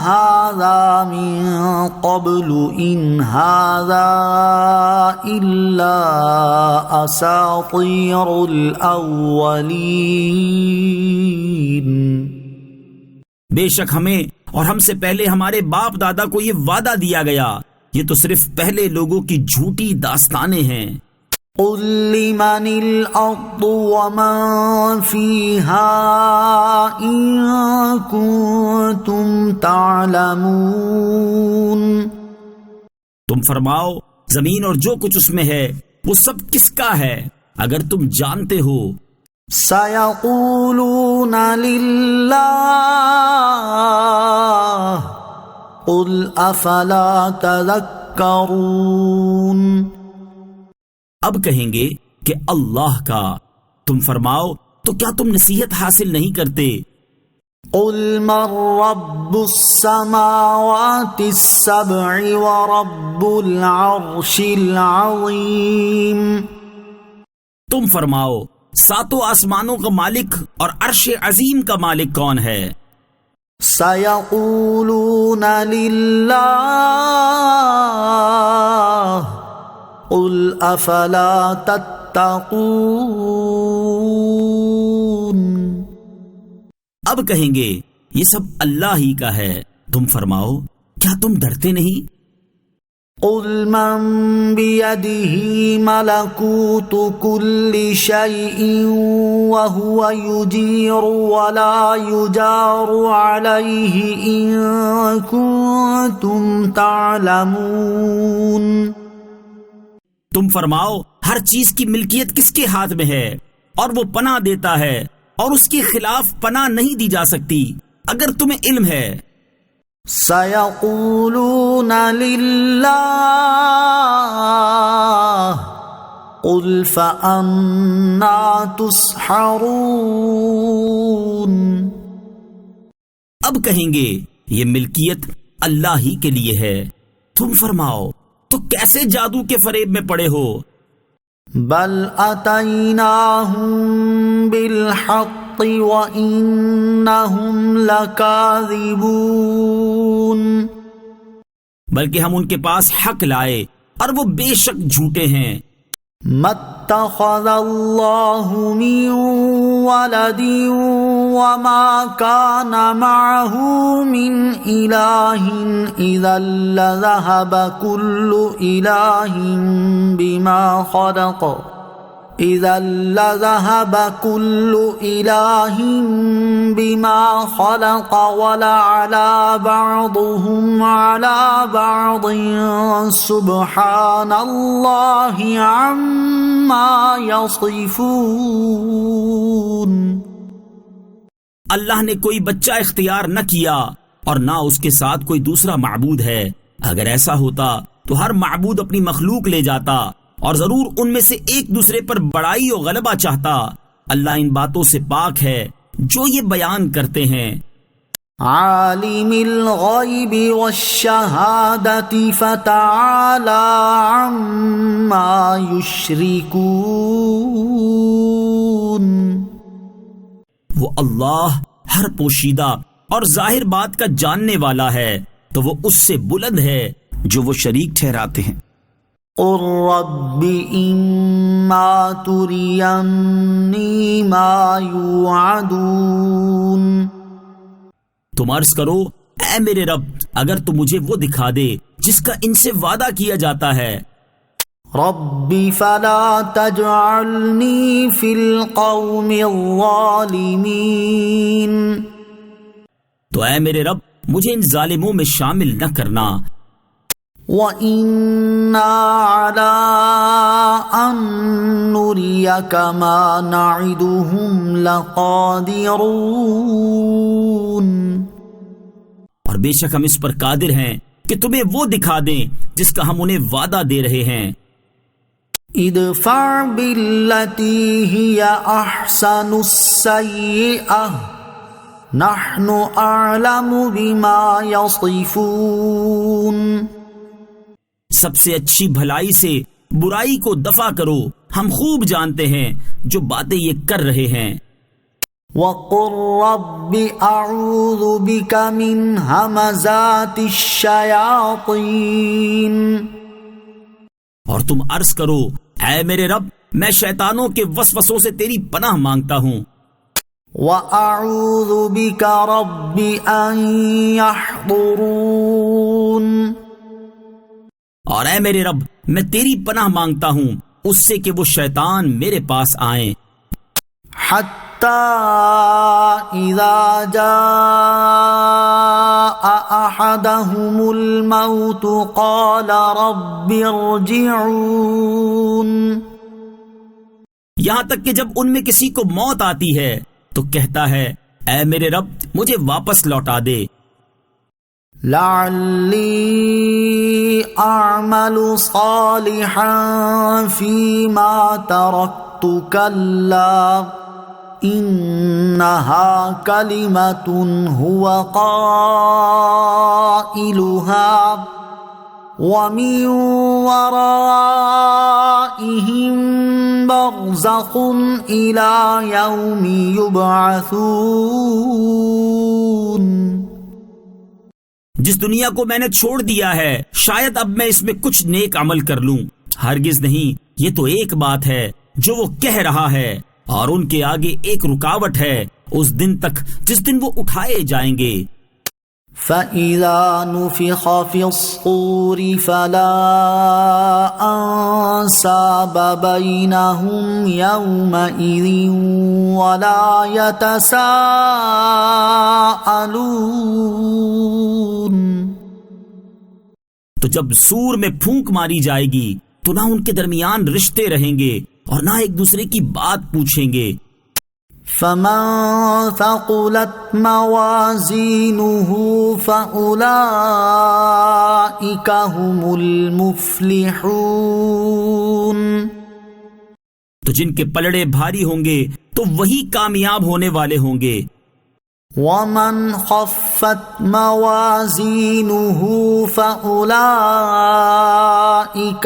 [SPEAKER 1] هذا من قبل إن هذا إلا أساطير الأولين.
[SPEAKER 2] بے شک ہمیں اور ہم سے پہلے ہمارے باپ دادا کو یہ وعدہ دیا گیا، یہ تو صرف پہلے لوگوں کی جھوٹی داستانیں ہیں.
[SPEAKER 1] قل لمن الأرض ومن فيها إن كنتم تعلمون.
[SPEAKER 2] تم فرماؤ زمین اور جو کچھ اس میں ہے وہ سب کس کا ہے اگر تم جانتے ہو.
[SPEAKER 1] سيقولون لله قل أفلا تذكرون.
[SPEAKER 2] اب کہیں گے کہ اللہ کا. تم فرماؤ تو کیا تم نصیحت حاصل نہیں کرتے؟
[SPEAKER 1] قل من رب السماوات السبع ورب العرش العظیم.
[SPEAKER 2] تم فرماؤ ساتوں آسمانوں کا مالک اور عرش عظیم کا مالک کون ہے؟
[SPEAKER 1] سيقولون لله قل افلا تتقون.
[SPEAKER 2] اب کہیں گے یہ سب اللہ ہی کا ہے، تم فرماؤ کیا تم ڈرتے نہیں؟
[SPEAKER 1] قل من بيده ملكوت كل شيء وهو يجير ولا يجار عليه إن كنتم تعلمون.
[SPEAKER 2] تم فرماؤ ہر چیز کی ملکیت کس کے ہاتھ میں ہے اور وہ پناہ دیتا ہے اور اس کے خلاف پناہ نہیں دی جا سکتی اگر تمہیں علم ہے.
[SPEAKER 1] سيقولون لله قل فأنا تسحرون.
[SPEAKER 2] اب کہیں گے یہ ملکیت اللہ ہی کے لیے ہے، تم فرماؤ تو کیسے جادو کے فریب میں پڑے ہو؟
[SPEAKER 1] بل اتیناہم بالحق وانہم لکاذبون.
[SPEAKER 2] بلکہ ہم ان کے پاس حق لائے اور وہ بے شک جھوٹے ہیں.
[SPEAKER 1] مَتَّخَذَ اللَّهُ مِن وَلَدٍ وَمَا كَانَ مَعَهُ مِنْ إِلَٰهٍ إِذًا لَّذَهَبَ كُلُّ إِلَٰهٍ بِمَا خَلَقَ إِذًا لَّذَهَبَ كُلُّ إِلَٰهٍ بِمَا خَلَقَ وَلَعَلَا بَعْضُهُمْ عَلَى بَعْضٍ سُبْحَانَ اللَّهِ عَمَّا يَصِفُونَ.
[SPEAKER 2] اللہ نے کوئی بچہ اختیار نہ کیا اور نہ اس کے ساتھ کوئی دوسرا معبود ہے. اگر ایسا ہوتا تو ہر معبود اپنی مخلوق لے جاتا اور ضرور ان میں سے ایک دوسرے پر بڑائی و غلبہ چاہتا. اللہ ان باتوں سے پاک ہے جو یہ بیان کرتے ہیں.
[SPEAKER 1] عالم الغیب والشہادۃ فتعالی عما یشرکون.
[SPEAKER 2] وہ اللہ ہر پوشیدہ اور ظاہر بات کا جاننے والا ہے تو وہ اس سے بلند ہے جو وہ شریک ٹھہراتے ہیں.
[SPEAKER 1] قل رب اما ترینی ما یوعدون.
[SPEAKER 2] تم عرض کرو اے میرے رب اگر تو مجھے وہ دکھا دے جس کا ان سے وعدہ کیا جاتا ہے.
[SPEAKER 1] رب فلا تجعلنی فی القوم الظالمین.
[SPEAKER 2] تو اے میرے رب مجھے ان ظالموں میں شامل نہ کرنا.
[SPEAKER 1] وَإِنَّا عَلَىٰ أَن نُّرِيَكَ مَا نَعِدُهُمْ لَقَادِرُونَ.
[SPEAKER 2] اور بے شک ہم اس پر قادر ہیں کہ تمہیں وہ دکھا دیں جس کا ہم انہیں وعدہ دے رہے ہیں.
[SPEAKER 1] ادفع بالتي هي أحسن السيئة نحن أعلم بما يصفون.
[SPEAKER 2] سب سے اچھی بھلائی سے برائی کو دفع کرو، ہم خوب جانتے ہیں جو باتیں یہ کر رہے ہیں۔
[SPEAKER 1] وَقُلْ رَبِّ أَعُوذُ بِكَ مِنْ ہَمَزَاتِ الشَّيَاطِينِ،
[SPEAKER 2] اور تم عرض کرو اے میرے رب میں شیطانوں کے وسوسوں سے تیری پناہ مانگتا ہوں۔
[SPEAKER 1] وَأَعُوذُ بِكَ رَبِّ أَن يَحْضُرُونِ،
[SPEAKER 2] اور اے میرے رب میں تیری پناہ مانگتا ہوں اس سے کہ وہ شیطان میرے پاس آئیں۔
[SPEAKER 1] حَتَّى إِذَا جَاءَ أَحَدَهُمُ الْمَوْتُ قَالَ رَبِّ ارْجِعُونِ،
[SPEAKER 2] یہاں تک کہ جب ان میں کسی کو موت آتی ہے تو کہتا ہے اے میرے رب مجھے واپس لوٹا دے،
[SPEAKER 1] لَعَلِّي أَعْمَلُ صَالِحًا فِيمَا تَرَكْتُ كَلَّا إِنَّهَا كَلِمَةٌ هُوَ قَائِلُهَا وَمِن وَرَائِهِم بَرْزَخٌ إِلَى يَوْمِ يُبْعَثُونَ۔
[SPEAKER 2] جس دنیا کو میں نے چھوڑ دیا ہے شاید اب میں اس میں کچھ نیک عمل کر لوں، ہرگز نہیں، یہ تو ایک بات ہے جو وہ کہہ رہا ہے، اور ان کے آگے ایک رکاوٹ ہے اس دن تک جس دن وہ اٹھائے جائیں گے۔
[SPEAKER 1] فَإِذَا نُفِخَ فِي الصُّورِ فَلَا أَنْسَابَ بَيْنَهُمْ يَوْمَئِذٍ وَلَا يَتَسَاءَلُونَ،
[SPEAKER 2] تو جب سور میں پھونک ماری جائے گی تو نہ ان کے درمیان رشتے رہیں گے اور نہ ایک دوسرے کی بات پوچھیں گے۔
[SPEAKER 1] فَمَن ثَقُلَتْ مَوَازِينُهُ فَأُولَئِكَ هُمُ الْمُفْلِحُونَ،
[SPEAKER 2] تو جن کے پلڑے بھاری ہوں گے تو وہی کامیاب ہونے والے ہوں گے۔
[SPEAKER 1] وَمَنْ خَفَّتْ مَوَازِينُهُ فَأُولَئِكَ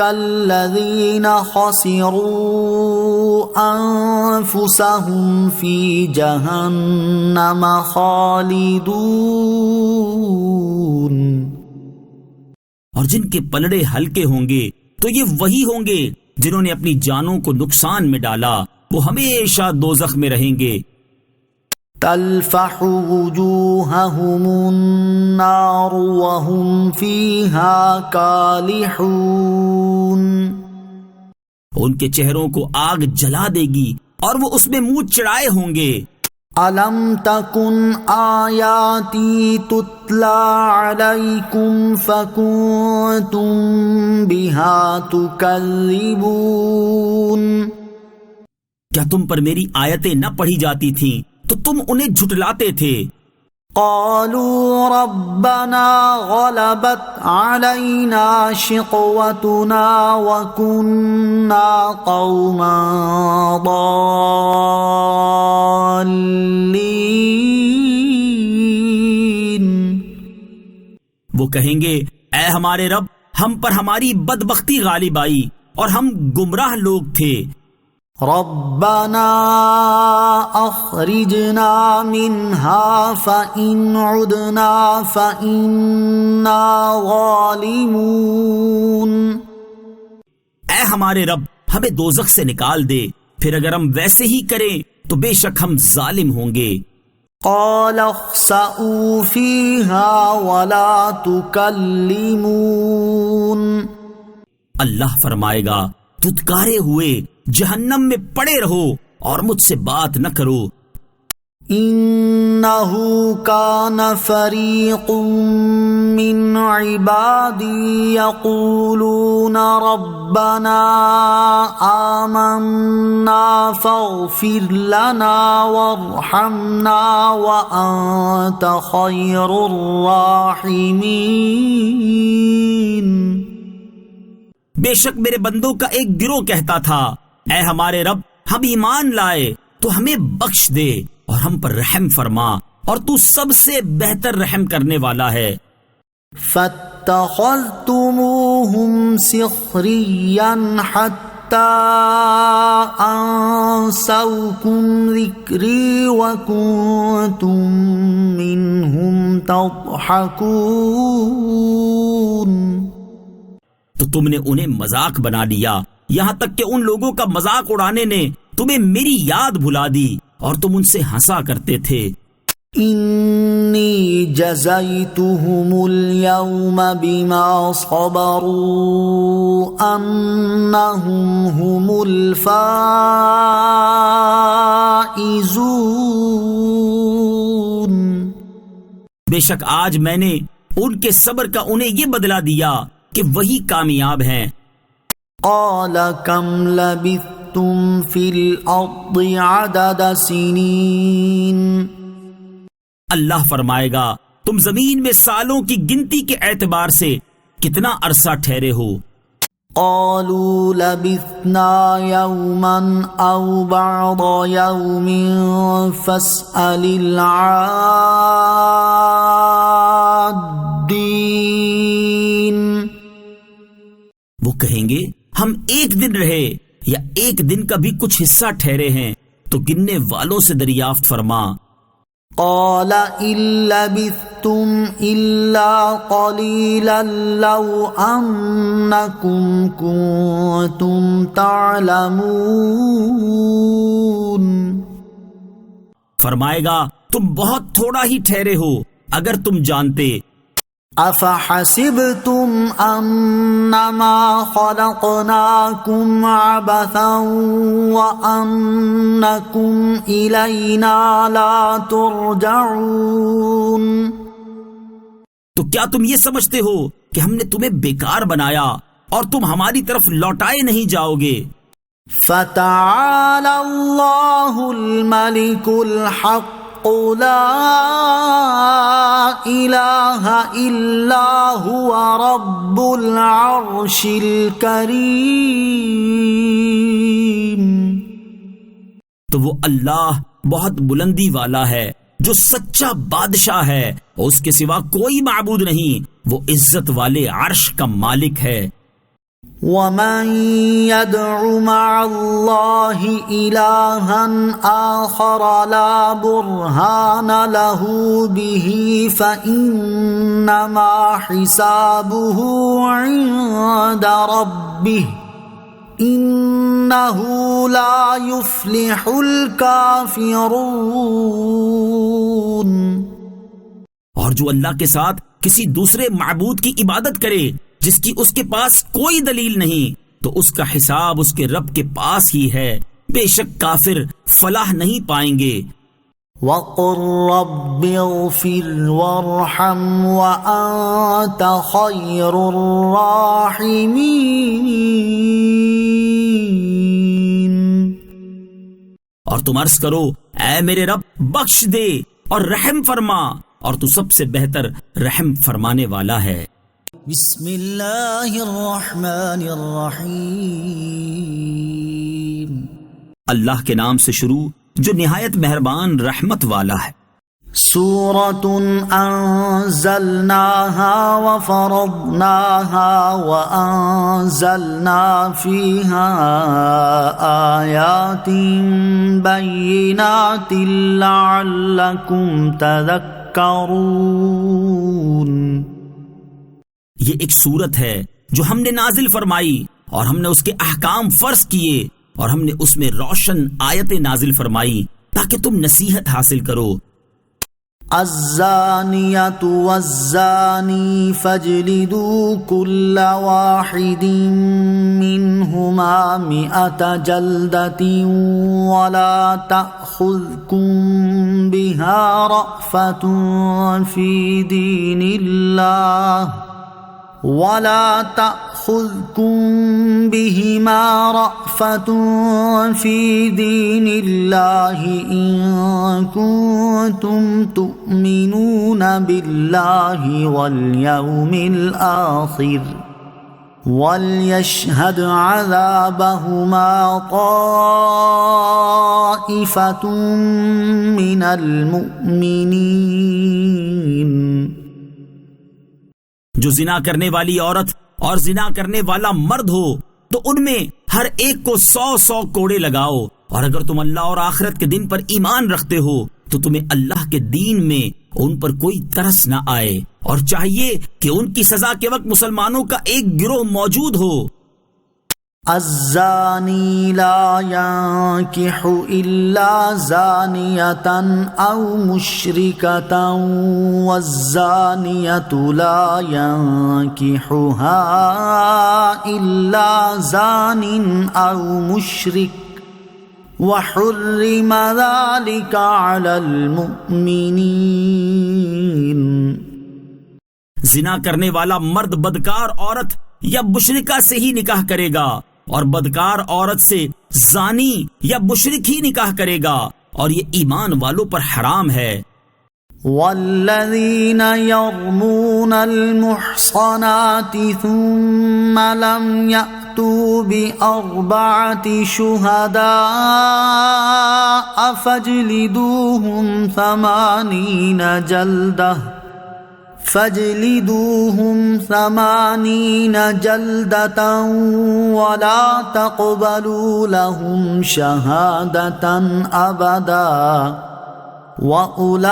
[SPEAKER 1] الَّذِينَ خَسِرُوا أَنفُسَهُمْ فِي جَهَنَّمَ خَالِدُونَ،
[SPEAKER 2] اور جن کے پلڑے ہلکے ہوں گے تو یہ وہی ہوں گے جنہوں نے اپنی جانوں کو نقصان میں ڈالا، وہ ہمیشہ دوزخ میں رہیں گے۔
[SPEAKER 1] تلفح وجوههم النار وهم فيها كالحون،
[SPEAKER 2] ان کے چہروں کو آگ جلا دے گی اور وہ اس میں منہ چڑھائے ہوں گے۔
[SPEAKER 1] أَلَمْ تَكُنْ آيَاتِي تُتْلَى عَلَيْكُمْ فَكُنْتُمْ بِهَا تُكَذِّبُونَ،
[SPEAKER 2] کیا تم پر میری آیتیں نہ پڑھی جاتی تھیں تو تم انہیں جھٹلاتے تھے۔
[SPEAKER 1] قالوا ربنا غلبت علينا شقوتنا وكنا قوما ضالين،
[SPEAKER 2] وہ کہیں گے اے ہمارے رب ہم پر ہماری بدبختی غالب آئی اور ہم گمراہ لوگ تھے۔
[SPEAKER 1] ربنا اخرجنا منها فإن عدنا فإنا ظالمون،
[SPEAKER 2] اے ہمارے رب ہمیں دوزخ سے نکال دے، پھر اگر ہم ویسے ہی کریں تو بے شک ہم ظالم ہوں گے۔
[SPEAKER 1] قال اخسئوا فيها ولا تكلمون،
[SPEAKER 2] اللہ فرمائے گا دھتکارے ہوئے جہنم میں پڑے رہو اور مجھ سے بات نہ کرو۔
[SPEAKER 1] انه كان فريق من عبادي يقولون ربنا آمنا فاغفر لنا وارحمنا وأنت خير الراحمين،
[SPEAKER 2] بے شک میرے بندوں کا ایک گروہ کہتا تھا اے ہمارے رب ہم ایمان لائے تو ہمیں بخش دے اور ہم پر رحم فرما، اور تو سب سے بہتر رحم کرنے والا ہے۔
[SPEAKER 1] فاتخذتموهم سخريا حتى أنسوكم ذكري وكنتم منهم تضحكون.
[SPEAKER 2] تو تم نے انہیں مذاق بنا لیا، یہاں تک کہ ان لوگوں کا مذاق اڑانے نے تمہیں میری یاد بھلا دی اور تم ان سے ہنسا کرتے تھے.
[SPEAKER 1] انی جزیتهم اليوم بما صبروا انہم هم الفائزون.
[SPEAKER 2] بے شک آج میں نے ان کے صبر کا انہیں یہ بدلہ دیا کہ وہی کامیاب ہیں.
[SPEAKER 1] قال کم لبثتم فی الارض عدد سنین.
[SPEAKER 2] اللہ فرمائے گا تم زمین میں سالوں کی گنتی کے اعتبار سے کتنا عرصہ ٹھہرے ہو.
[SPEAKER 1] قالوا لبثنا یوما او بعض یوم فاسأل العادین.
[SPEAKER 2] وہ کہیں گے ہم ایک دن رہے یا ایک دن کا بھی کچھ حصہ ٹھہرے ہیں تو گننے والوں سے دریافت فرما.
[SPEAKER 1] قال إن لبثتم إلا قليلا لو أنكم كنتم تعلمون.
[SPEAKER 2] فرمائے گا تم بہت تھوڑا ہی ٹھہرے ہو اگر تم جانتے.
[SPEAKER 1] أفحسبتم أنما خلقناكم عبثا وأنكم إلينا لا ترجعون.
[SPEAKER 2] تو کیا تم یہ سمجھتے ہو کہ ہم نے تمہیں بیکار بنایا اور تم ہماری طرف لوٹائے نہیں جاؤ گے؟
[SPEAKER 1] فتعالى الله الملك الحق لا الہ الا هو رب العرش الکریم.
[SPEAKER 2] تو وہ اللہ بہت بلندی والا ہے جو سچا بادشاہ ہے اور اس کے سوا کوئی معبود نہیں، وہ عزت والے عرش کا مالک ہے.
[SPEAKER 1] وَمَن يَدْعُ مَعَ اللَّهِ إِلَٰهًا آخَرَ لَا بُرْهَانَ لَهُ بِهِ فَإِنَّمَا حِسَابُهُ عِندَ رَبِّهِ إِنَّهُ لَا يُفْلِحُ الْكَافِرُونَ.
[SPEAKER 2] اور جو اللہ کے ساتھ کسی دوسرے معبود کی عبادت کرے جس کی اس کے پاس کوئی دلیل نہیں تو اس کا حساب اس کے رب کے پاس ہی ہے، بے شک کافر فلاح نہیں پائیں گے.
[SPEAKER 1] وَقُلْ رَبِّ اغْفِرْ وَارْحَمْ وَأَنْتَ خَيْرُ الرَّاحِمِينَ.
[SPEAKER 2] اور تم عرض کرو اے میرے رب بخش دے اور رحم فرما، اور تو سب سے بہتر رحم فرمانے والا ہے.
[SPEAKER 1] بسم اللہ الرحمن الرحیم.
[SPEAKER 2] اللہ کے نام سے شروع جو نہایت مہربان رحمت والا ہے.
[SPEAKER 1] سورۃ انزلناها وفرضناها وانزلنا فيها آیات بینات لعلکم تذکرون.
[SPEAKER 2] یہ ایک سورت ہے جو ہم نے نازل فرمائی اور ہم نے اس کے احکام فرض کیے اور ہم نے اس میں روشن آیتیں نازل فرمائی تاکہ تم نصیحت حاصل کرو.
[SPEAKER 1] الزانیۃ والزانی فاجلدوا کل واحد منہما 100 جلدۃ ولا تأخذکم بها رأفۃ فی دین اللہ ولا تأخذكم بهما رأفة في دين الله إن كنتم تؤمنون بالله واليوم الآخر وليشهد عذابهما طائفة من المؤمنين.
[SPEAKER 2] جو زنا کرنے والی عورت اور زنا کرنے والا مرد ہو تو ان میں ہر ایک کو 100 کوڑے لگاؤ، اور اگر تم اللہ اور آخرت کے دن پر ایمان رکھتے ہو تو تمہیں اللہ کے دین میں ان پر کوئی ترس نہ آئے، اور چاہیے کہ ان کی سزا کے وقت مسلمانوں کا ایک گروہ موجود ہو۔
[SPEAKER 1] الزانی لا ينكح إلا زانية أو مشركة والزانية لا ينكحها إلا زان أو مشرك وحرم ذلك على المؤمنين۔
[SPEAKER 2] زنا کرنے والا مرد بدکار عورت یا مشرکہ سے ہی نکاح کرے گا، اور بدکار عورت سے زانی یا مشرک ہی نکاح کرے گا، اور یہ ایمان والوں پر حرام ہے۔
[SPEAKER 1] والذین یرمون المحصنات ثم لم یأتوا بأربعة شهداء فاجلدوهم 80 جلدة ولا تقبلوا لهم شهادة أبدا وأولئك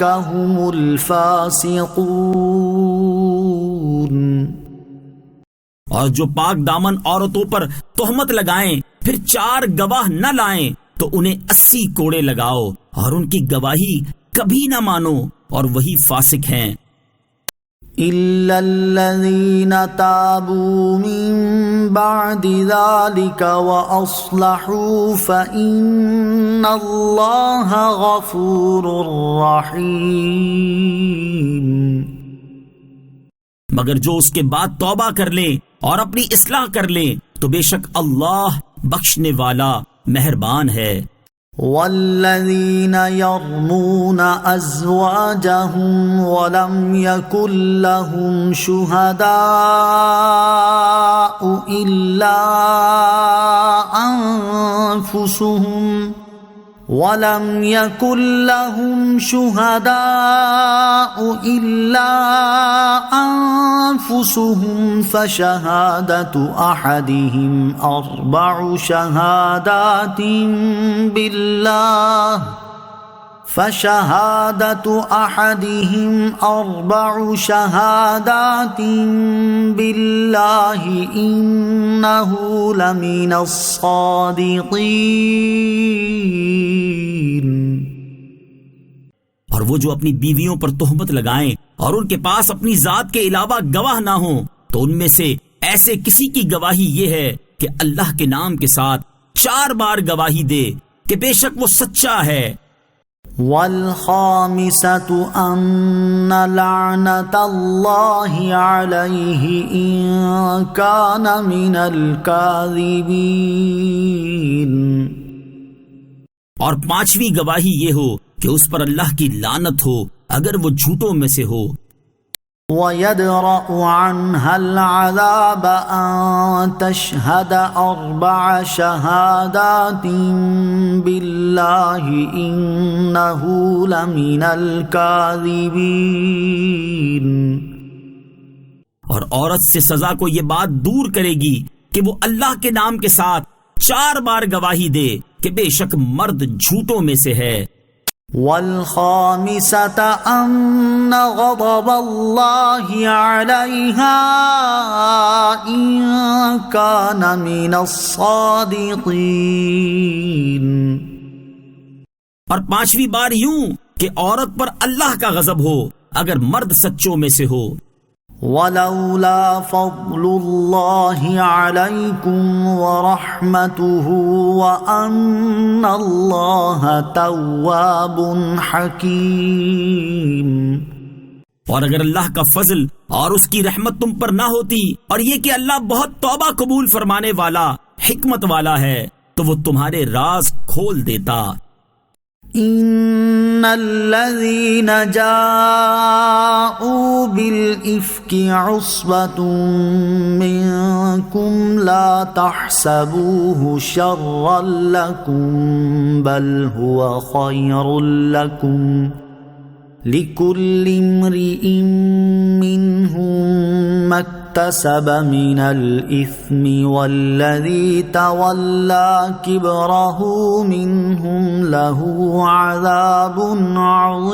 [SPEAKER 1] هم الفاسقون۔
[SPEAKER 2] اور جو پاک دامن عورتوں پر تہمت لگائیں پھر 4 گواہ نہ لائیں تو انہیں 80 کوڑے لگاؤ، اور ان کی گواہی کبھی نہ مانو، اور وہی فاسق ہیں۔
[SPEAKER 1] إلا الذين تابوا من بعد ذلك وأصلحوا فإن الله غفور رحيم۔
[SPEAKER 2] مگر جو اس کے بعد توبہ کر لیں اور اپنی اصلاح کر لیں تو بے شک اللہ بخشنے والا مہربان ہے۔
[SPEAKER 1] والذین یرمون ازواجهم ولم یکن لهم شهداء الا انفسهم فشهادة أحدهم 4 شهادات بالله إنه لمن الصادقين۔
[SPEAKER 2] اور وہ جو اپنی بیویوں پر تہمت لگائیں اور ان کے پاس اپنی ذات کے علاوہ گواہ نہ ہوں تو ان میں سے ایسے کسی کی گواہی یہ ہے کہ اللہ کے نام کے ساتھ 4 بار گواہی دے کہ بے شک وہ سچا ہے۔
[SPEAKER 1] والخامسة أن لعنة الله عليه إن كان من الكاذبين۔
[SPEAKER 2] اور 5ویں گواہی یہ ہو کہ اس پر اللہ کی لعنت ہو اگر وہ جھوٹوں میں سے ہو۔
[SPEAKER 1] وَيَدْرَأُ عَنْهَا الْعَذَابَ أَن تَشْهَدَ 4 شَهَادَاتٍ بِاللَّهِ إِنَّهُ لَمِنَ الْكَاذِبِينَ۔
[SPEAKER 2] اور عورت سے سزا کو یہ بات دور کرے گی کہ وہ اللہ کے نام کے ساتھ 4 بار گواہی دے کہ بے شک مرد جھوٹوں میں سے ہے۔
[SPEAKER 1] والخامسة أن غضب الله عليها إن كان من الصادقين۔
[SPEAKER 2] اور 5ویں بار یوں کہ عورت پر اللہ کا غضب ہو اگر مرد سچوں میں سے ہو۔
[SPEAKER 1] ولولا فضل الله عليكم ورحمته وأن الله تواب حكيم۔
[SPEAKER 2] اور اگر اللہ کا فضل اور اس کی رحمت تم پر نہ ہوتی اور یہ کہ اللہ بہت توبہ قبول فرمانے والا حکمت والا ہے تو وہ تمہارے راز کھول دیتا۔
[SPEAKER 1] ان الذين جاءوا بالافك عصبة منكم لا تحسبوه شرا لكم بل هو خير لكم لكل امرئ منهم ما اكتسب من الإثم والذي تولى كبره منهم له عذاب عظيم.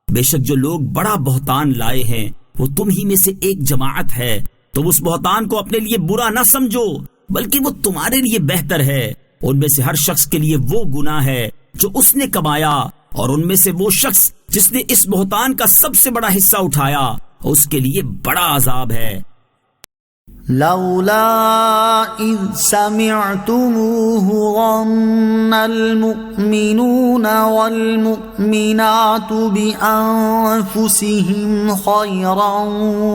[SPEAKER 2] بے شک جو لوگ بڑا بہتان لائے ہیں وہ تم ہی میں سے ایک جماعت ہے. تم اس بہتان کو اپنے لیے برا نہ سمجھو بلکہ وہ تمہارے لیے بہتر ہے. ان میں سے ہر شخص کے لیے وہ گناہ ہے جو اس نے کمایا، اور ان میں سے وہ شخص جس نے اس بہتان کا سب سے بڑا حصہ اٹھایا اس کے لیے بڑا عذاب ہے.
[SPEAKER 1] لولا اذ سمعتموه ظن المؤمنون والمؤمنات بأنفسهم خيرا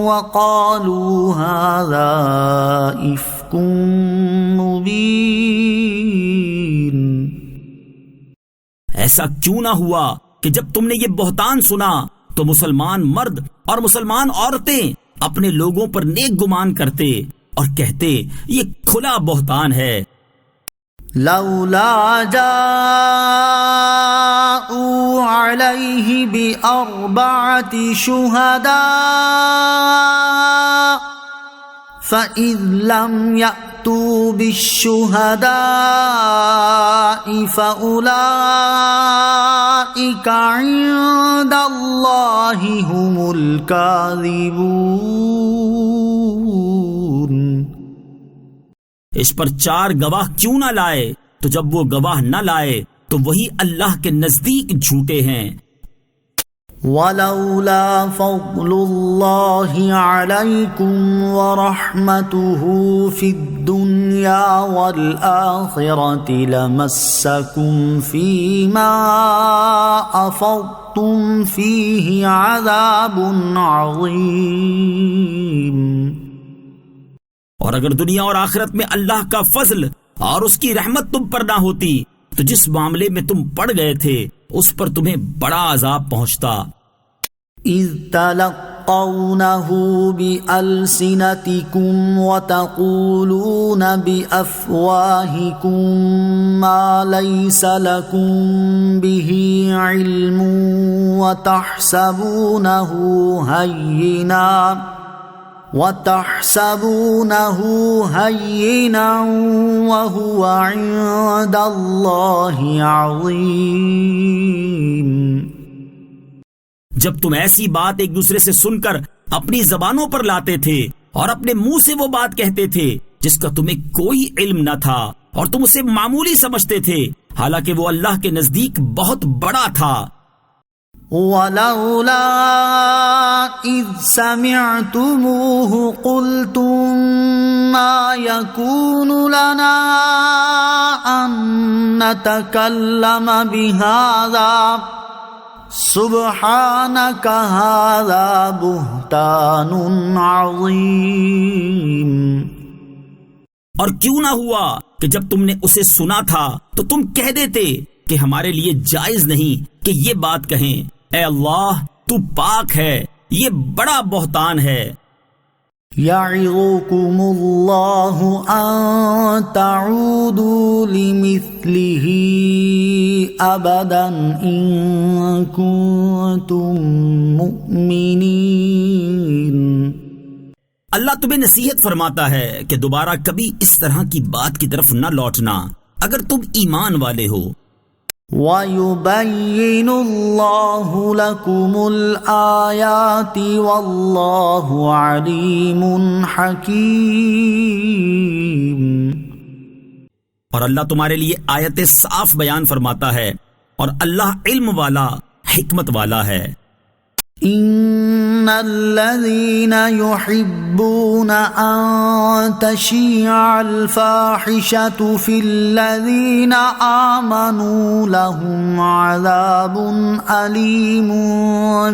[SPEAKER 1] وقالوا هذا إفك مبين.
[SPEAKER 2] ایسا کیوں نہ ہوا کہ جب تم نے یہ بہتان سنا تو مسلمان مرد اور مسلمان عورتیں اپنے لوگوں پر نیک گمان کرتے اور کہتے یہ کھلا بہتان ہے.
[SPEAKER 1] لولا جاءوا عليه بأربعة شهداء فإذ لم يأتوا بالشهداء فأولئك عند الله هم الكاذبون.
[SPEAKER 2] اس پر 4 گواہ کیوں نہ لائے؟ تو جب وہ گواہ نہ لائے تو وہی اللہ کے نزدیک جھوٹے ہیں.
[SPEAKER 1] ولولا فضل الله عليكم ورحمته في الدنيا والآخرة لمسكم فيما أفضتم فيه عذاب عظيم.
[SPEAKER 2] اور اگر دنیا اور آخرت میں اللہ کا فضل اور اس کی رحمت تم پر نہ ہوتی تو جس معاملے میں تم پڑ گئے تھے اس پر تمہیں بڑا عذاب پہنچتا.
[SPEAKER 1] اذ تلقونه بألسنتكم وتقولون بأفواهكم ما ليس لكم به علم وتحسبونه هينا وهو عند الله عظيم.
[SPEAKER 2] جب تم ایسی بات ایک دوسرے سے سن کر اپنی زبانوں پر لاتے تھے اور اپنے منہ سے وہ بات کہتے تھے جس کا تمہیں کوئی علم نہ تھا اور تم اسے معمولی سمجھتے تھے حالانکہ وہ اللہ کے نزدیک بہت بڑا تھا.
[SPEAKER 1] وَلَوْلَا إِذْ سَمِعْتُمُوهُ قُلْتُمْ مَا يَكُونُ لَنَا أَن نَّتَكَلَّمَ بِهَذَا سُبْحَانَكَ هَذَا بُهْتَانٌ عَظِيمٌ.
[SPEAKER 2] اور کیوں نہ ہوا کہ جب تم نے اسے سنا تھا تو تم کہہ دیتے کہ ہمارے لیے جائز نہیں کہ یہ بات کہیں اے اللہ تو پاک ہے، یہ بڑا بہتان ہے.
[SPEAKER 1] يَعِظُكُمُ اللَّهُ أَن تَعُودُوا لِمِثْلِهِ أَبَدًا إِن كُنتُم مُّؤْمِنِينَ.
[SPEAKER 2] اللہ تمہیں نصیحت فرماتا ہے کہ دوبارہ کبھی اس طرح کی بات کی طرف نہ لوٹنا اگر تم ایمان والے ہو.
[SPEAKER 1] وَيُبَيِّنُ اللَّهُ لَكُمُ الْآيَاتِ وَاللَّهُ عَلِيمٌ حَكِيمٌ.
[SPEAKER 2] اور اللہ تمہارے لیے آیتیں صاف بیان فرماتا ہے اور اللہ علم والا حکمت والا ہے.
[SPEAKER 1] ان الذين يحبون ان تشيع الفاحشة في الذين آمنوا لهم عذاب أليم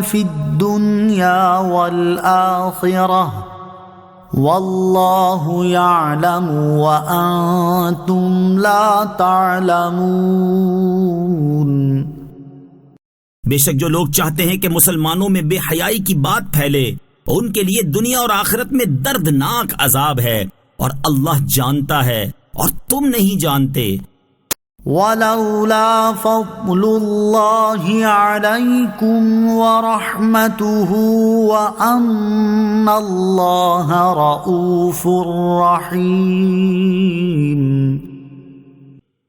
[SPEAKER 1] في الدنيا والآخرة والله يعلم وأنتم لا تعلمون.
[SPEAKER 2] بے شک جو لوگ چاہتے ہیں کہ مسلمانوں میں بے حیائی کی بات پھیلے ان کے لیے دنیا اور آخرت میں دردناک عذاب ہے اور اللہ جانتا ہے اور تم نہیں جانتے.
[SPEAKER 1] ولولا فضل الله عليكم ورحمته وأن الله رؤوف رحيم.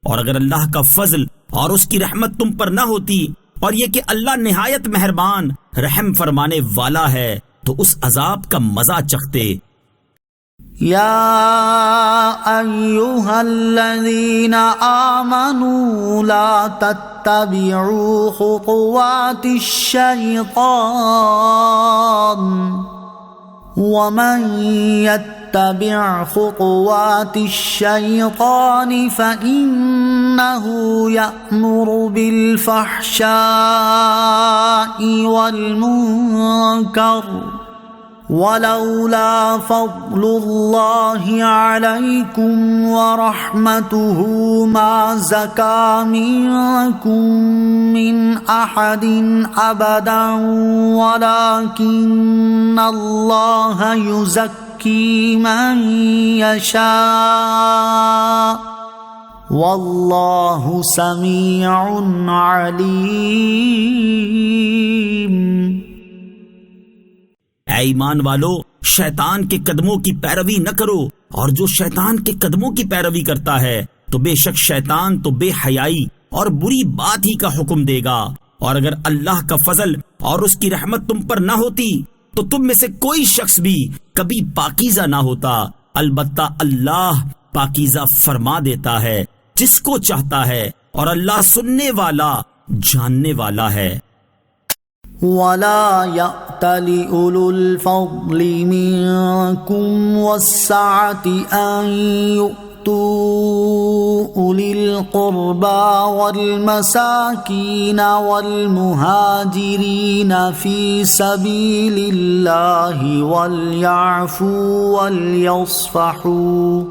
[SPEAKER 2] اور اگر اللہ کا فضل اور اس کی رحمت تم پر نہ ہوتی اور یہ کہ اللہ نہایت مہربان رحم فرمانے والا ہے تو اس عذاب کا مزہ چکھتے.
[SPEAKER 1] یا ایھا الذین آمنوا لا تتبعوا خطوات الشیطان ومن يتبع خطوات الشيطان فإنه يأمر بالفحشاء والمنكر ولولا فضل الله عليكم ورحمته ما زكى منكم من أحد أبدا ولكن الله يزكي من يشاء والله سميع عليم.
[SPEAKER 2] اے ایمان والو، شیطان کے قدموں کی پیروی نہ کرو، اور جو شیطان کے قدموں کی پیروی کرتا ہے تو بے شک شیطان تو بے حیائی اور بری بات ہی کا حکم دے گا. اور اگر اللہ کا فضل اور اس کی رحمت تم پر نہ ہوتی تو تم میں سے کوئی شخص بھی کبھی پاکیزہ نہ ہوتا. البتہ اللہ پاکیزہ فرما دیتا ہے جس کو چاہتا ہے، اور اللہ سننے والا جاننے والا ہے.
[SPEAKER 1] ولا يأتل أولو الفضل منكم والسعة أن يؤتوا أولي القربى والمساكين والمهاجرين في سبيل الله وليعفوا وليصفحوا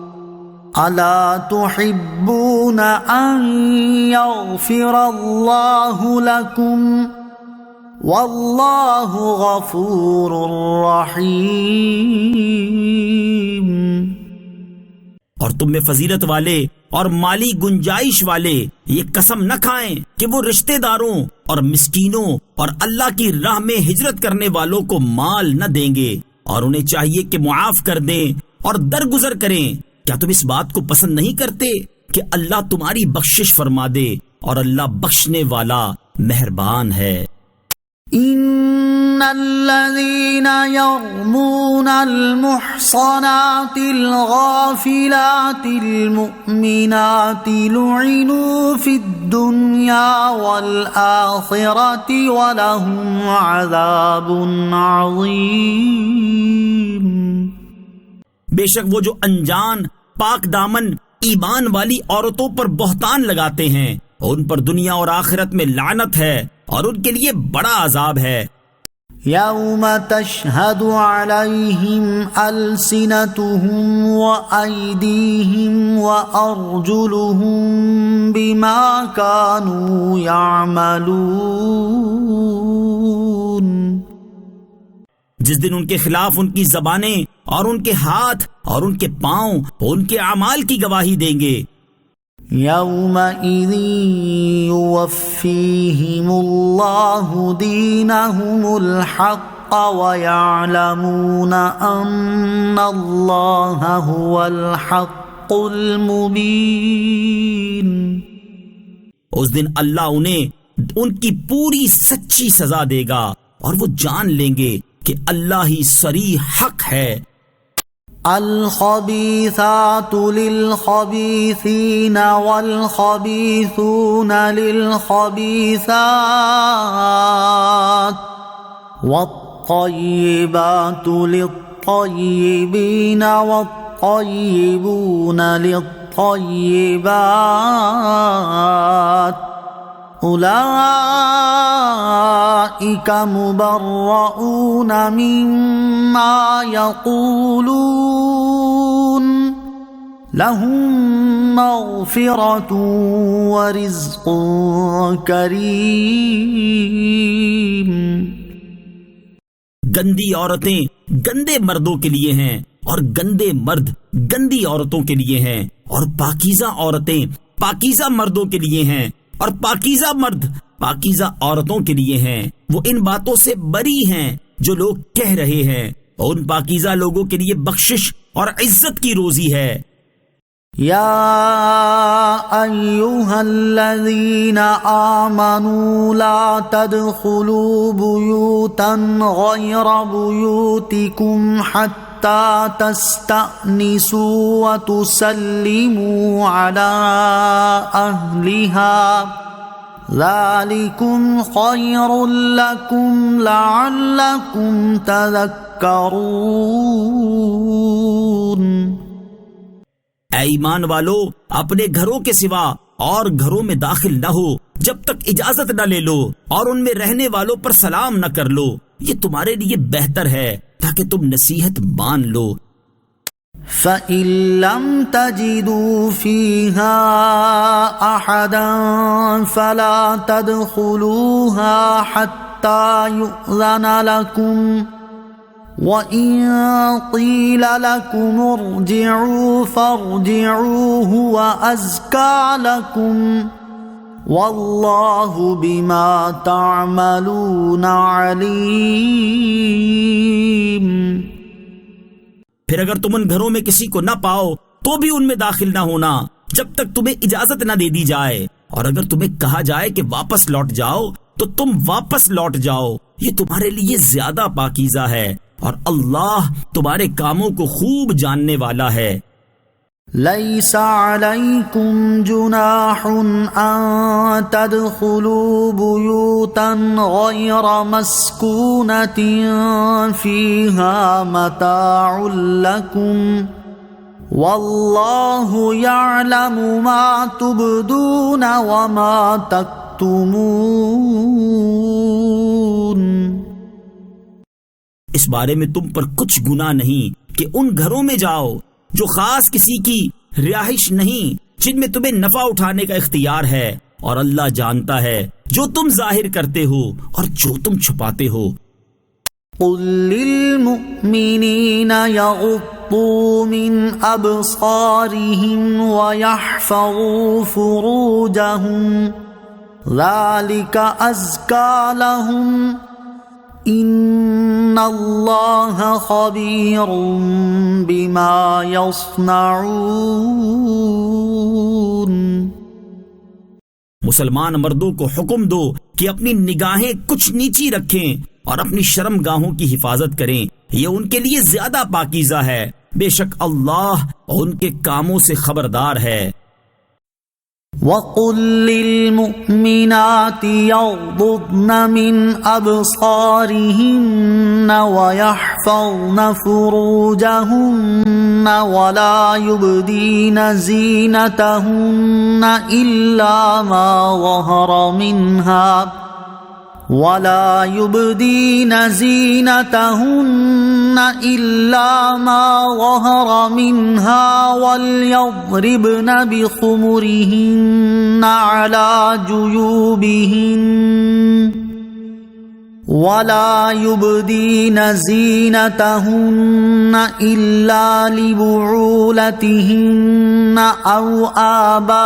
[SPEAKER 1] ألا تحبون أن يغفر الله لكم واللہ غفور رحیم.
[SPEAKER 2] اور تم میں فضیلت والے اور مالی گنجائش والے یہ قسم نہ کھائیں کہ وہ رشتہ داروں اور مسکینوں اور اللہ کی راہ میں ہجرت کرنے والوں کو مال نہ دیں گے، اور انہیں چاہیے کہ معاف کر دیں اور درگزر کریں. کیا تم اس بات کو پسند نہیں کرتے کہ اللہ تمہاری بخشش فرما دے، اور اللہ بخشنے والا مہربان ہے.
[SPEAKER 1] ان الذين يرمون المحصنات الغافلات المؤمنات لعنوا في الدنيا والآخرة ولهم عذاب عظيم.
[SPEAKER 2] بے شک وہ جو انجان پاک دامن ایمان والی عورتوں پر بہتان لگاتے ہیں، ان پر دنیا اور آخرت میں لعنت ہے اور ان کے لیے بڑا عذاب ہے.
[SPEAKER 1] یوم تشہد علیہم السنتہم وایدیہم وارجلہم بما کانوا یعملون.
[SPEAKER 2] جس دن ان کے خلاف ان کی زبانیں اور ان کے ہاتھ اور ان کے پاؤں ان کے اعمال کی گواہی دیں گے.
[SPEAKER 1] یومئذ یوفیہم اللہ دینہم الحق ویعلمون ان اللہ هو الحق المبین.
[SPEAKER 2] اس دن اللہ انہیں ان کی پوری سچی سزا دے گا اور وہ جان لیں گے کہ اللہ ہی صریح حق ہے.
[SPEAKER 1] الخبیثات للخبیثین والخبیثون للخبیثات والطیبات للطیبین والطیبون للطیبات اولئک مبرؤون مما یقولون لهم مغفرۃ ورزق کریم.
[SPEAKER 2] گندی عورتیں گندے مردوں کے لیے ہیں اور گندے مرد گندی عورتوں کے لیے ہیں، اور پاکیزہ عورتیں پاکیزہ مردوں کے لیے ہیں اور پاکیزہ مرد پاکیزہ عورتوں کے لیے ہیں. وہ ان باتوں سے بری ہیں جو لوگ کہہ رہے ہیں، اور ان پاکیزہ لوگوں کے لیے بخشش اور عزت کی روزی ہے.
[SPEAKER 1] يا أيها الذين آمنوا لا تدخلوا بيوتا غير بيوتكم حتى تستأنسوا وتسلموا على أهلها ذلكم خير لكم لعلكم تذكرون.
[SPEAKER 2] اے ایمان والو، اپنے گھروں کے سوا اور گھروں میں داخل نہ ہو جب تک اجازت نہ لے لو، اور ان میں رہنے والوں پر سلام نہ کر لو. یہ تمہارے لیے بہتر ہے تاکہ تم نصیحت مان لو.
[SPEAKER 1] فَإِن لَّمْ تَجِدُوا فِيهَا أَحَدًا فَلَا تَدْخُلُوهَا حَتَّى يُؤْذَنَ لَكُمْ وَإِن قِيلَ لَكُمُ ارْجِعُوا فَارْجِعُوا هُوَ أَزْكَىٰ لَكُمْ وَاللَّهُ بِمَا تَعْمَلُونَ عَلِيمٌ.
[SPEAKER 2] پھر اگر تم ان گھروں میں کسی کو نہ پاؤ تو بھی ان میں داخل نہ ہونا جب تک تمہیں اجازت نہ دے دی جائے، اور اگر تمہیں کہا جائے کہ واپس لوٹ جاؤ تو تم واپس لوٹ جاؤ. یہ تمہارے لیے زیادہ پاکیزہ ہے، اور اللہ تمہارے کاموں کو خوب جاننے والا ہے.
[SPEAKER 1] لَيْسَ عَلَيْكُمْ جُنَاحٌ أَن تَدْخُلُوا بُيُوتًا غَيْرَ مَسْكُونَةٍ فِيهَا مَتَاعٌ لَكُمْ وَاللَّهُ يَعْلَمُ مَا تُبْدُونَ وَمَا تَكْتُمُونَ.
[SPEAKER 2] اس بارے میں تم پر کچھ گناہ نہیں کہ ان گھروں میں جاؤ جو خاص کسی کی رہائش نہیں، جن میں تمہیں نفع اٹھانے کا اختیار ہے، اور اللہ جانتا ہے جو تم ظاہر کرتے ہو اور جو تم چھپاتے ہو.
[SPEAKER 1] قُل لِّلْمُؤْمِنِينَ يَغُضُّوا مِنْ أَبْصَارِهِمْ وَيَحْفَظُوا فُرُوجَهُمْ ذَلِكَ أَزْكَىٰ لَهُمْ ان اللہ خبیر بما یصنعون.
[SPEAKER 2] مسلمان مردوں کو حکم دو کہ اپنی نگاہیں کچھ نیچی رکھیں اور اپنی شرم گاہوں کی حفاظت کریں، یہ ان کے لیے زیادہ پاکیزہ ہے. بے شک اللہ ان کے کاموں سے خبردار ہے.
[SPEAKER 1] وَقُل لِّلْمُؤْمِنَاتِ يَغْضُضْنَ مِنْ أَبْصَارِهِنَّ وَيَحْفَظْنَ فُرُوجَهُنَّ وَلَا يُبْدِينَ زِينَتَهُنَّ إِلَّا مَا ظَهَرَ مِنْهَا وَلْيَضْرِبْنَ بِخُمُرِهِنَّ عَلَى جُيُوبِهِنَّ وَلَا يُبْدِينَ زِينَتَهُنَّ إِلَّا لِبُعُولَتِهِنَّ أَوْ آبَائِهِنَّ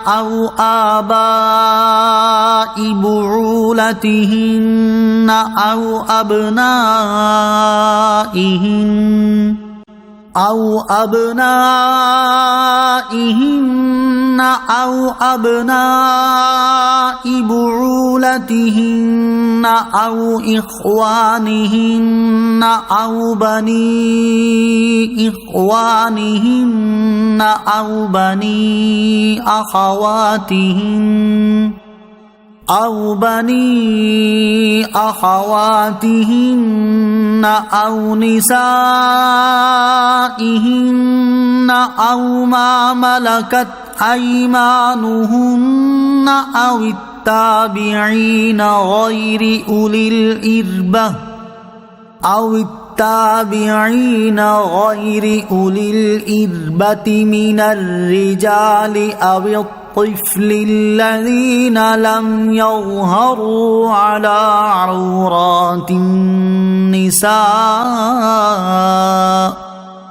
[SPEAKER 1] أَوْ آبَاءِ بُعُولَتِهِنَّ أَوْ أبنائهن أو بعولتهن أو إخوانهن أو بني إخوانهن أو بني أخواتهن أو نسائهن أو ما ملكت أيمانهن أو التابعين غير أولي الإربة من الرجال أو الطفل الذين لم يظهروا على عورات النساء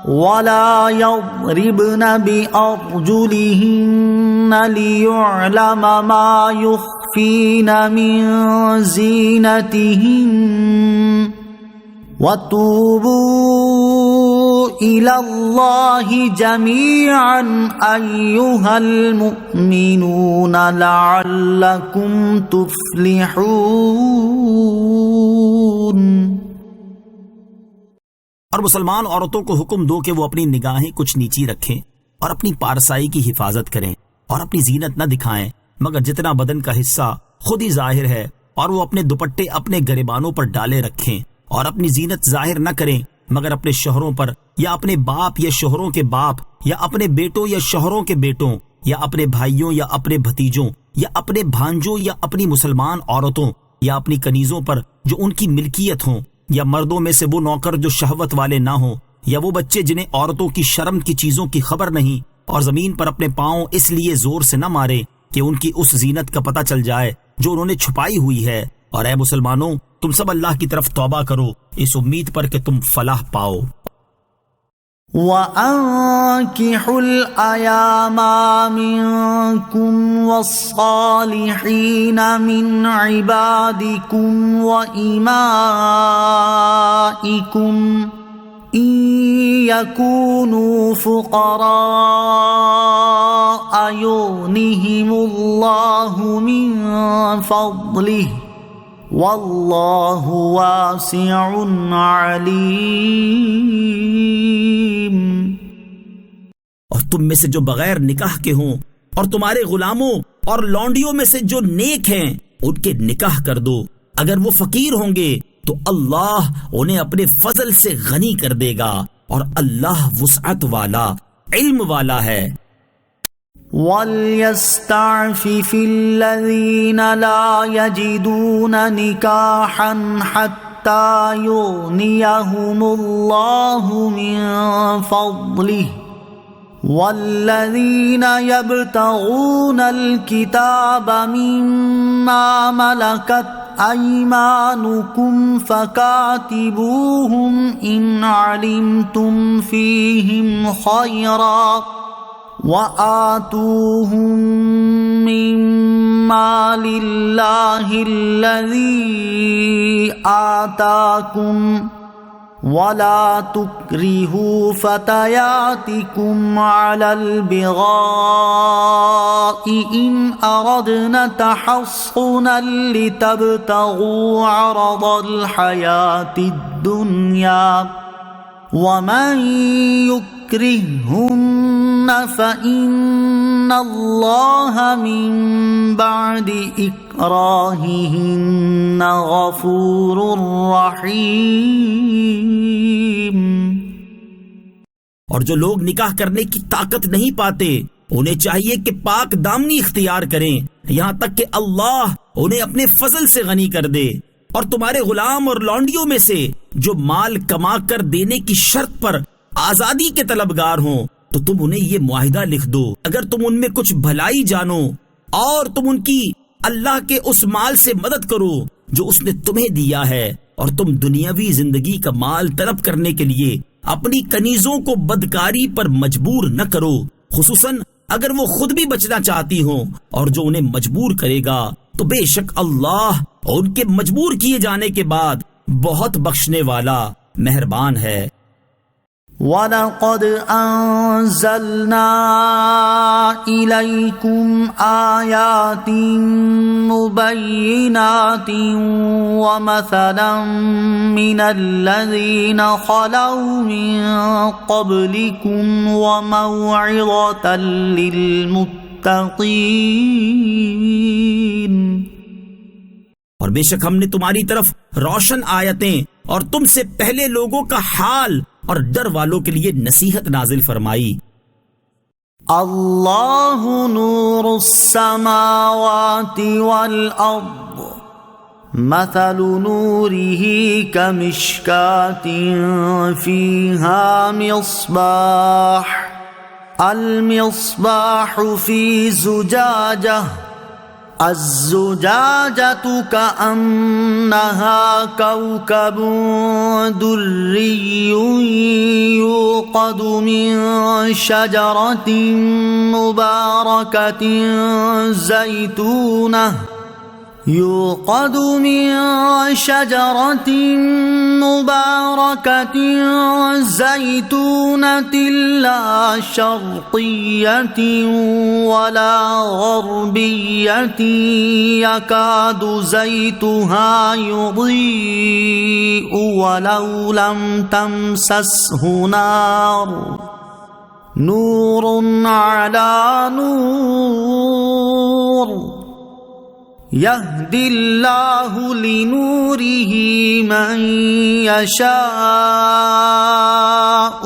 [SPEAKER 1] ولا يضربن بأرجلهن ليعلم ما يخفين من زينتهن وتوبوا إلى الله جميعا أيها المؤمنون لعلكم تفلحون۔
[SPEAKER 2] اور مسلمان عورتوں کو حکم دو کہ وہ اپنی نگاہیں کچھ نیچی رکھیں اور اپنی پارسائی کی حفاظت کریں اور اپنی زینت نہ دکھائیں مگر جتنا بدن کا حصہ خود ہی ظاہر ہے، اور وہ اپنے دوپٹے اپنے گریبانوں پر ڈالے رکھیں اور اپنی زینت ظاہر نہ کریں مگر اپنے شوہروں پر یا اپنے باپ یا شوہروں کے باپ یا اپنے بیٹوں یا شوہروں کے بیٹوں یا اپنے بھائیوں یا اپنے بھتیجوں یا اپنے بھانجوں یا اپنی مسلمان عورتوں یا اپنی کنیزوں پر جو ان کی ملکیت ہوں، یا مردوں میں سے وہ نوکر جو شہوت والے نہ ہوں، یا وہ بچے جنہیں عورتوں کی شرم کی چیزوں کی خبر نہیں، اور زمین پر اپنے پاؤں اس لیے زور سے نہ مارے کہ ان کی اس زینت کا پتہ چل جائے جو انہوں نے چھپائی ہوئی ہے۔ اور اے مسلمانوں، تم سب اللہ کی طرف توبہ کرو اس امید پر کہ تم فلاح پاؤ۔
[SPEAKER 1] وَأَنكِحُوا الْأَيَامَ مِنكُمْ وَالصَّالِحِينَ مِنْ عِبَادِكُمْ وَإِمَائِكُمْ إِنْ يَكُونُوا فُقَرَاءَ يُغْنِهِمُ اللَّهُ مِنْ فَضْلِهِ واللہ واسع علیم۔
[SPEAKER 2] اور تم میں سے جو بغیر نکاح کے ہوں اور تمہارے غلاموں اور لونڈیوں میں سے جو نیک ہیں ان کے نکاح کر دو، اگر وہ فقیر ہوں گے تو اللہ انہیں اپنے فضل سے غنی کر دے گا، اور اللہ وسعت والا علم والا ہے۔
[SPEAKER 1] وَلْيَسْتَعْفِفِ الَّذِينَ لَا يَجِدُونَ نِكَاحًا حَتَّى يُغْنِيَهُمُ اللَّهُ مِنْ فَضْلِهِ وَالَّذِينَ يَبْتَغُونَ الْكِتَابَ مِمَّا مَلَكَتْ أَيْمَانُكُمْ فَكَاتِبُوهُمْ إِنْ عَلِمْتُمْ فِيهِمْ خَيْرًا وَآتُوهُمْ مِمَّا لِلَّهِ الَّذِي آتَاكُمْ وَلَا تُكْرِهُوا فَتَيَاتِكُمْ عَلَى الْبِغَاءِ إِنْ أَرَدْنَ تَحَصُّنًا لِتَبْتَغُوا عَرَضَ الْحَيَاةِ الدُّنْيَا وَمَنْ يُكْرِههُنَّ فَإِنَّ اللَّهَ مِنْ بَعْدِ إِكْرَاهِهِنَّ غَفُورٌ رَحِيمٌ۔
[SPEAKER 2] اور جو لوگ نکاح کرنے کی طاقت نہیں پاتے انہیں چاہیے کہ پاک دامنی اختیار کریں یہاں تک کہ اللہ انہیں اپنے فضل سے غنی کر دے۔ اور تمہارے غلام اور لونڈیوں میں سے جو مال کما کر دینے کی شرط پر آزادی کے طلبگار ہوں تو تم انہیں یہ معاہدہ لکھ دو، اگر تم ان میں کچھ بھلائی جانو اور تم ان کی اللہ کے اس مال سے مدد کرو جو اس نے تمہیں دیا ہے، اور تم دنیاوی زندگی کا مال طلب کرنے کے لیے اپنی کنیزوں کو بدکاری پر مجبور نہ کرو، خصوصاً اگر وہ خود بھی بچنا چاہتی ہوں، اور جو انہیں مجبور کرے گا تو بے شک اللہ ان کے مجبور کیے جانے کے بعد بہت بخشنے والا مہربان ہے۔
[SPEAKER 1] وَلَقَدْ أَنزَلْنَا إِلَيْكُمْ آيَاتٍ مُبَيِّنَاتٍ وَمَثَلًا مِّنَ الَّذِينَ خَلَوْا مِن قَبْلِكُمْ وَمَوْعِظَةً لِّلْمُتَّقِينَ۔
[SPEAKER 2] اور بے شک ہم نے تمہاری طرف روشن آیتیں اور تم سے پہلے لوگوں کا حال اور ڈر والوں کے لیے نصیحت نازل فرمائی۔
[SPEAKER 1] اللہ نور السماوات والارض مثل نوره كمشكاة فيها مصباح المصباح في زجاجة الزجاجة كأنها كوكب دري يوقد من شجرة مباركة زيتونة لا شرقية ولا غربية يكاد زيتها يضيء ولو لم تمسسه نار نور على نور يهدي الله لنوره من يشاء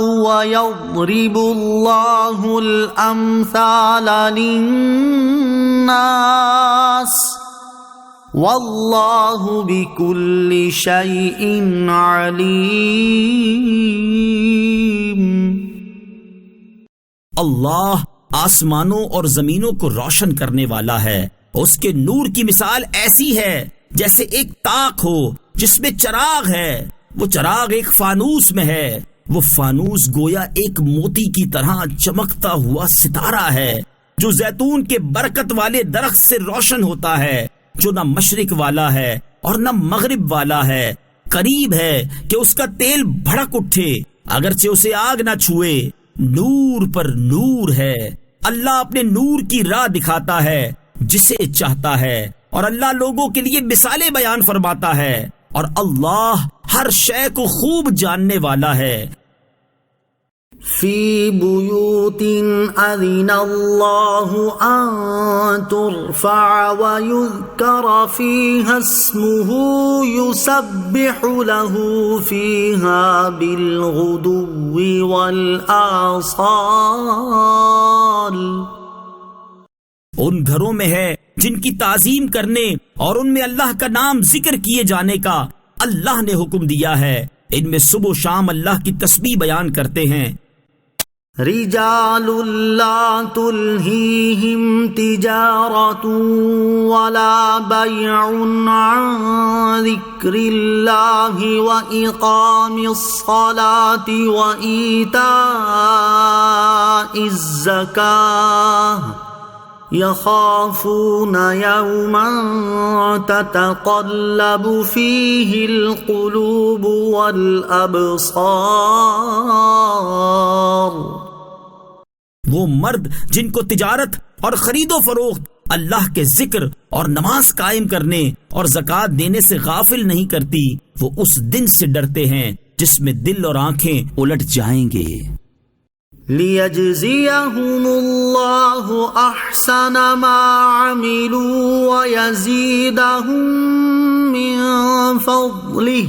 [SPEAKER 1] ويضرب الله الأمثال للناس والله بكل شيء عليم.
[SPEAKER 2] اللہ آسمانوں اور زمینوں کو روشن کرنے والا ہے. اس کے نور کی مثال ایسی ہے جیسے ایک طاق ہو جس میں چراغ ہے. وہ چراغ ایک فانوس میں ہے. وہ فانوس گویا ایک موتی کی طرح چمکتا ہوا ستارہ ہے جو زیتون کے برکت والے درخت سے روشن ہوتا ہے، جو نہ مشرق والا ہے اور نہ مغرب والا ہے. قریب ہے کہ اس کا تیل بھڑک اٹھے اگرچہ اسے آگ نہ چھوئے. نور پر نور ہے. اللہ اپنے نور کی راہ دکھاتا ہے جسے چاہتا ہے، اور اللہ لوگوں کے لیے مثالیں بیان فرماتا ہے، اور اللہ ہر شے کو خوب جاننے والا ہے.
[SPEAKER 1] فی بیوت اذن اللہ ان ترفع ویذکر فیہا اسمہ یسبح لہ فیہا بالغدو والآصال.
[SPEAKER 2] ان گھروں میں ہے جن کی تعظیم کرنے اور ان میں اللہ کا نام ذکر کیے جانے کا اللہ نے حکم دیا ہے. ان میں صبح و شام اللہ کی تسبیح بیان کرتے ہیں.
[SPEAKER 1] رجال لا تلہیہم تجارت ولا بیع عن ذکر اللہ واقام الصلاة وایتاء الزکاة یخافون یوما تتقلب فیہ القلوب والابصار.
[SPEAKER 2] وہ مرد جن کو تجارت اور خرید و فروخت اللہ کے ذکر اور نماز قائم کرنے اور زکوٰۃ دینے سے غافل نہیں کرتی، وہ اس دن سے ڈرتے ہیں جس میں دل اور آنکھیں الٹ جائیں گے.
[SPEAKER 1] لِيَجْزِيَهُمُ اللَّهُ أَحْسَنَ مَا عَمِلُوا وَيَزِيدَهُم مِّن فَضْلِهِ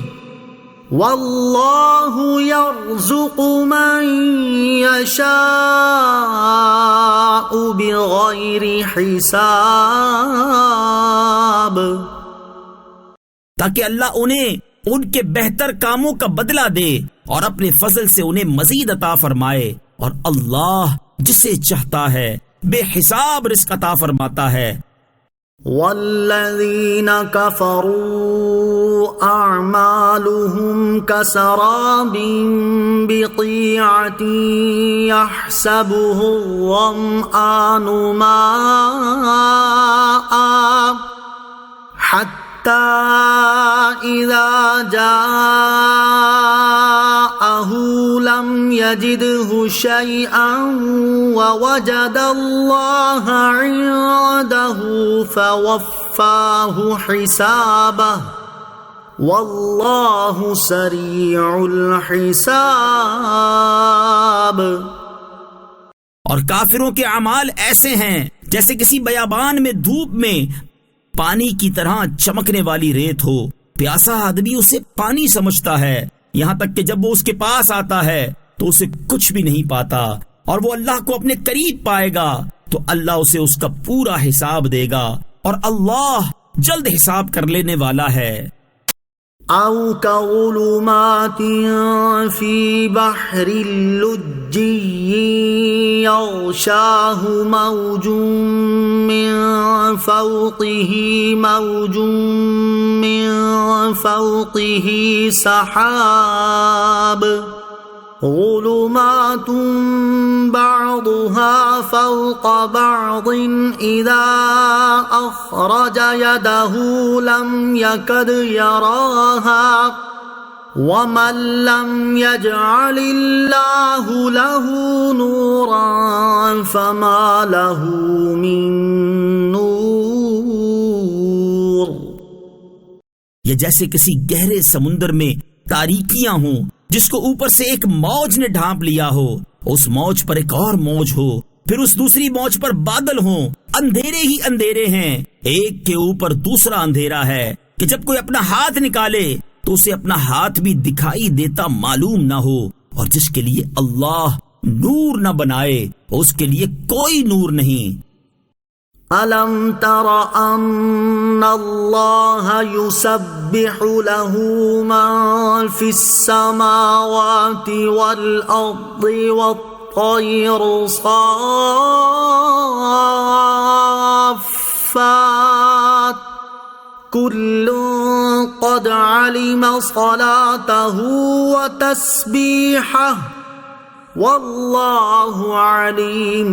[SPEAKER 1] وَاللَّهُ يَرْزُقُ مَن يَشَاءُ بِغَيْرِ حِسَابٍ.
[SPEAKER 2] تاکہ اللہ انہیں ان کے بہتر کاموں کا بدلہ دے اور اپنے فضل سے انہیں مزید عطا فرمائے، اور اللہ جسے چاہتا ہے بے حساب رزق عطا فرماتا ہے.
[SPEAKER 1] والذین کفروا اعمالهم کسراب بقیعة یحسبه الظمآن ماء حتى إذا جاءه لم يجده شيئا ووجد الله عنده فوفاه حسابه والله سريع الحساب.
[SPEAKER 2] اور کافروں کے اعمال ایسے ہیں جیسے کسی بیابان میں دھوپ میں پانی کی طرح چمکنے والی ریت ہو. پیاسا آدمی اسے پانی سمجھتا ہے، یہاں تک کہ جب وہ اس کے پاس آتا ہے تو اسے کچھ بھی نہیں پاتا، اور وہ اللہ کو اپنے قریب پائے گا تو اللہ اسے اس کا پورا حساب دے گا، اور اللہ جلد حساب کر لینے والا ہے.
[SPEAKER 1] أو كظلمات في بحر لجي يغشاه موج من فوقه سحاب ظلمات بعضها فوق بعض إذا أخرج يده لم يكد يراها ومن لم يجعل الله له نورا فما له من نور.
[SPEAKER 2] یہ جیسے کسی گہرے سمندر میں تاریکیاں ہوں جس کو اوپر سے ایک موج نے ڈھانپ لیا ہو، اس موج پر ایک اور موج ہو، پھر اس دوسری موج پر بادل ہوں، اندھیرے ہی اندھیرے ہیں، ایک کے اوپر دوسرا اندھیرا ہے کہ جب کوئی اپنا ہاتھ نکالے تو اسے اپنا ہاتھ بھی دکھائی دیتا معلوم نہ ہو، اور جس کے لیے اللہ نور نہ بنائے اس کے لیے کوئی نور نہیں.
[SPEAKER 1] أَلَمْ تَرَ أَنَّ اللَّهَ يُسَبِّحُ لَهُ مَن فِي السَّمَاوَاتِ وَالْأَرْضِ وَالطَّيْرُ صَافَّاتٍ كُلٌّ قَدْ عَلِمَ صَلَاتَهُ وَتَسْبِيحَهُ واللہ علیم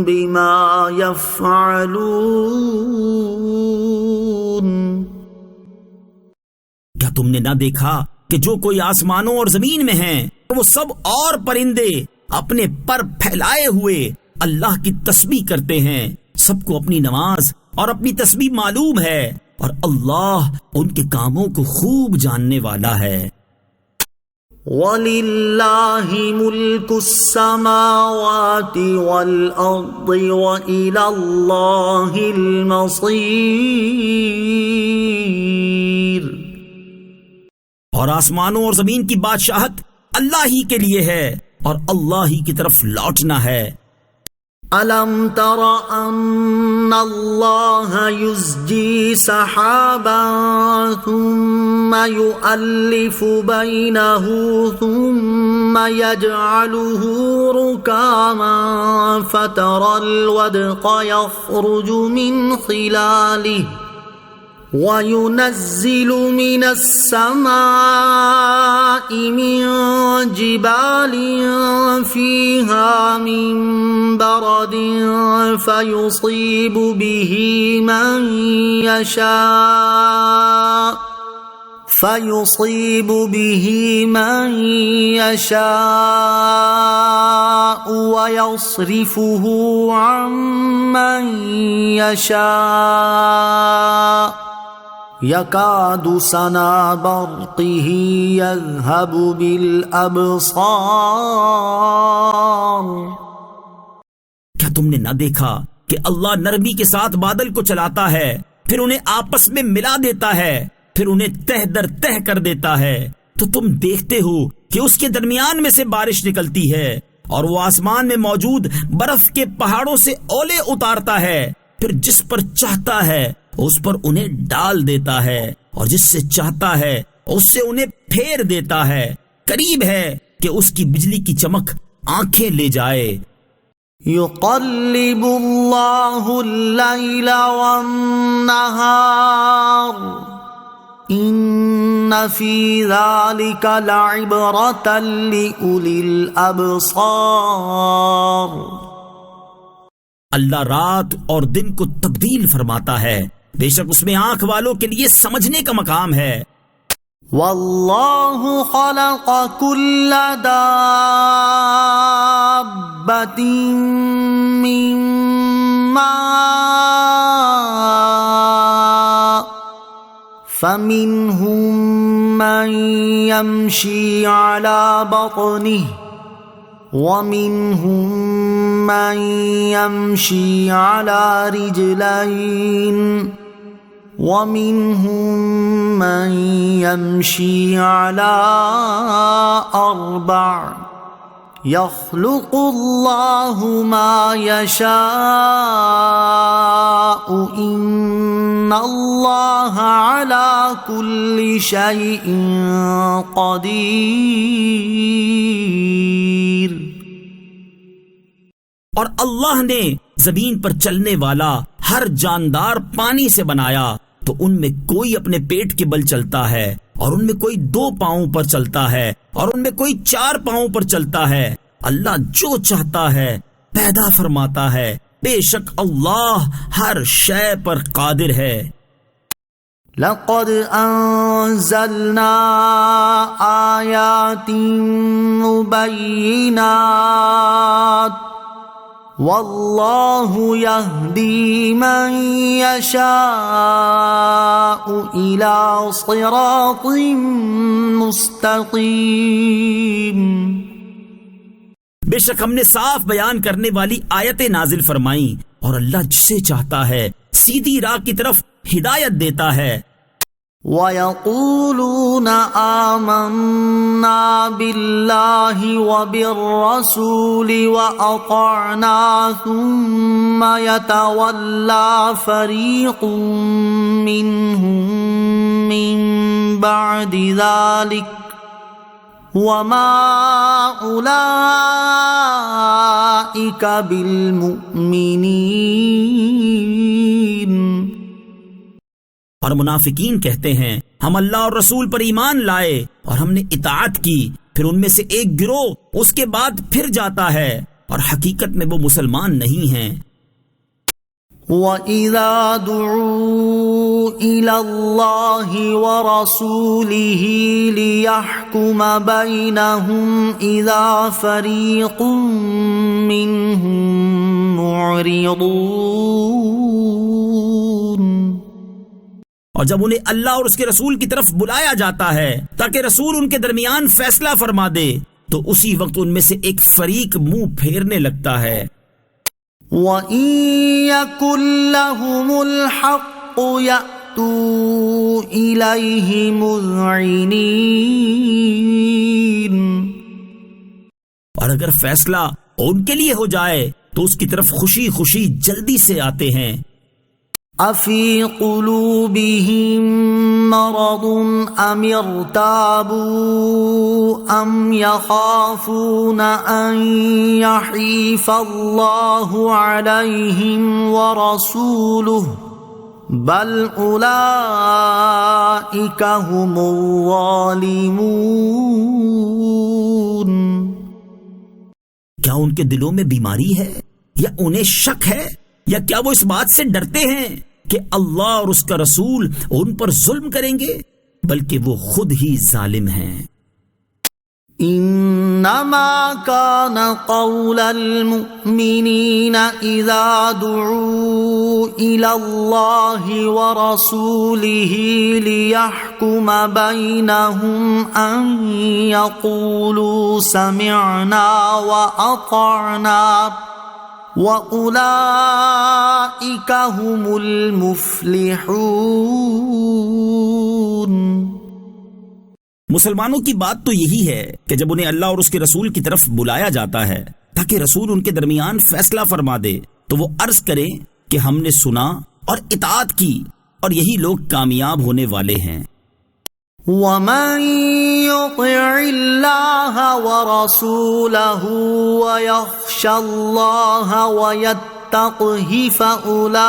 [SPEAKER 1] بما یفعلون.
[SPEAKER 2] کیا تم نے نہ دیکھا کہ جو کوئی آسمانوں اور زمین میں ہیں وہ سب اور پرندے اپنے پر پھیلائے ہوئے اللہ کی تسبیح کرتے ہیں، سب کو اپنی نماز اور اپنی تسبیح معلوم ہے، اور اللہ ان کے کاموں کو خوب جاننے والا ہے.
[SPEAKER 1] وَلِلَّهِ مُلْكُ السَّمَاوَاتِ وَالْأَرْضِ وَإِلَى اللَّهِ الْمَصِيرُ.
[SPEAKER 2] اور آسمانوں اور زمین کی بادشاہت اللہ ہی کے لیے ہے اور اللہ ہی کی طرف لوٹنا ہے.
[SPEAKER 1] أَلَمْ تَرَ أَنَّ اللَّهَ يُزْجِي سَحَابًا ثُمَّ يُؤَلِّفُ بَيْنَهُ ثُمَّ يَجْعَلُهُ رُكَامًا فَتَرَى الْوَدْقَ يَخْرُجُ مِنْ خِلَالِهِ وَيُنَزِّلُ مِنَ السَّمَاءِ مِن جِبَالٍ فِيهَا مِن بَرَدٍ فَيُصِيبُ بِهِ مَن يَشَاءُ وَيَصْرِفُهُ عَن مَّن يَشَاءُ يَكَادُ سَنَا بَرْقِهِ يَذْهَبُ بِالْأَبْصَارِ.
[SPEAKER 2] کیا تم نے نہ دیکھا کہ اللہ نرمی کے ساتھ بادل کو چلاتا ہے، پھر انہیں آپس میں ملا دیتا ہے، پھر انہیں تہ در تہ کر دیتا ہے، تو تم دیکھتے ہو کہ اس کے درمیان میں سے بارش نکلتی ہے، اور وہ آسمان میں موجود برف کے پہاڑوں سے اولے اتارتا ہے، پھر جس پر چاہتا ہے اس پر انہیں ڈال دیتا ہے، اور جس سے چاہتا ہے اس سے انہیں پھیر دیتا ہے. قریب ہے کہ اس کی بجلی کی چمک آنکھیں لے جائے.
[SPEAKER 1] يقلب اللہ اللیل والنہار ان فی ذلک لعبرۃ لأولی الابصار.
[SPEAKER 2] اللہ رات اور دن کو تبدیل فرماتا ہے، بے شک اس میں آنکھ والوں کے لیے سمجھنے کا مقام ہے.
[SPEAKER 1] واللہ خلق کل دابۃ من ماء فمنہم من یمشی علی بطنہ وَمِنْهُمْ مَنْ يَمْشِي عَلَى رِجْلَيْنِ وَمِنْهُمْ مَنْ يَمْشِي عَلَى أَرْبَعٍ يخلق الله ما يشاء إن الله على كل شيء قدير.
[SPEAKER 2] اور اللہ نے زمین پر چلنے والا ہر جاندار پانی سے بنایا، تو ان میں کوئی اپنے پیٹ کے بل چلتا ہے، اور ان میں کوئی 2 پاؤں پر چلتا ہے، اور ان میں کوئی 4 پاؤں پر چلتا ہے. اللہ جو چاہتا ہے پیدا فرماتا ہے. بے شک اللہ ہر شے پر قادر ہے.
[SPEAKER 1] لقد انزلنا آیات مبینات واللہ یہدی من یشاء الی صراط مستقیم.
[SPEAKER 2] بے شک ہم نے صاف بیان کرنے والی آیتیں نازل فرمائیں، اور اللہ جسے چاہتا ہے سیدھی راہ کی طرف ہدایت دیتا ہے.
[SPEAKER 1] وَيَقُولُونَ آمَنَّا بِاللَّهِ وَبِالرَّسُولِ وَأَطَعْنَا ثُمَّ يَتَوَلَّى فَرِيقٌ مِّنْهُم مِّن بَعْدِ ذَلِكَ وَمَا أُولَئِكَ بِالْمُؤْمِنِينَ.
[SPEAKER 2] اور منافقین کہتے ہیں ہم اللہ اور رسول پر ایمان لائے اور ہم نے اطاعت کی، پھر ان میں سے ایک گروہ اس کے بعد پھر جاتا ہے، اور حقیقت میں وہ مسلمان نہیں ہیں.
[SPEAKER 1] وَإِذَا دُعُوا إِلَى اللَّهِ وَرَسُولِهِ لِيَحْكُمَ بَيْنَهُمْ إِذَا فَرِيقٌ مِّنْهُمْ مُعْرِضُونَ.
[SPEAKER 2] اور جب انہیں اللہ اور اس کے رسول کی طرف بلایا جاتا ہے تاکہ رسول ان کے درمیان فیصلہ فرما دے، تو اسی وقت ان میں سے ایک فریق منہ پھیرنے لگتا ہے.
[SPEAKER 1] وَإِن يَكُن لَّهُمُ الْحَقُّ يَأْتُوا إِلَيْهِ مُذْعِنِينَ.
[SPEAKER 2] اور اگر فیصلہ ان کے لیے ہو جائے تو اس کی طرف خوشی خوشی جلدی سے آتے ہیں.
[SPEAKER 1] أَفِي قُلُوبِهِم مَّرَضٌ أَمِ ارْتَابُوا أَمْ يَخَافُونَ أَن يَحِيفَ اللَّهُ عَلَيْهِمْ وَرَسُولُهُ بَلْ أُولَئِكَ هُمُ الظَّالِمُونَ.
[SPEAKER 2] کیا ان کے دلوں میں بیماری ہے، یا انہیں شک ہے، یا کیا وہ اس بات سے ڈرتے ہیں کہ اللہ اور اس کا رسول ان پر ظلم کریں گے؟ بلکہ وہ خود ہی ظالم ہیں.
[SPEAKER 1] انما كان قول المؤمنين اذا دعوا الى الله ورسوله ليحكم بينهم ان يقولوا سمعنا واطعنا وَأُولَئِكَ هُمُ الْمُفْلِحُونَ.
[SPEAKER 2] مسلمانوں کی بات تو یہی ہے کہ جب انہیں اللہ اور اس کے رسول کی طرف بلایا جاتا ہے تاکہ رسول ان کے درمیان فیصلہ فرما دے، تو وہ عرض کریں کہ ہم نے سنا اور اطاعت کی، اور یہی لوگ کامیاب ہونے والے ہیں.
[SPEAKER 1] وَمَن يُطِعِ اللَّهَ وَرَسُولَهُ وَيَخْشَ اللَّهَ وَيَتَّقْهِ فَأُولَئِكَ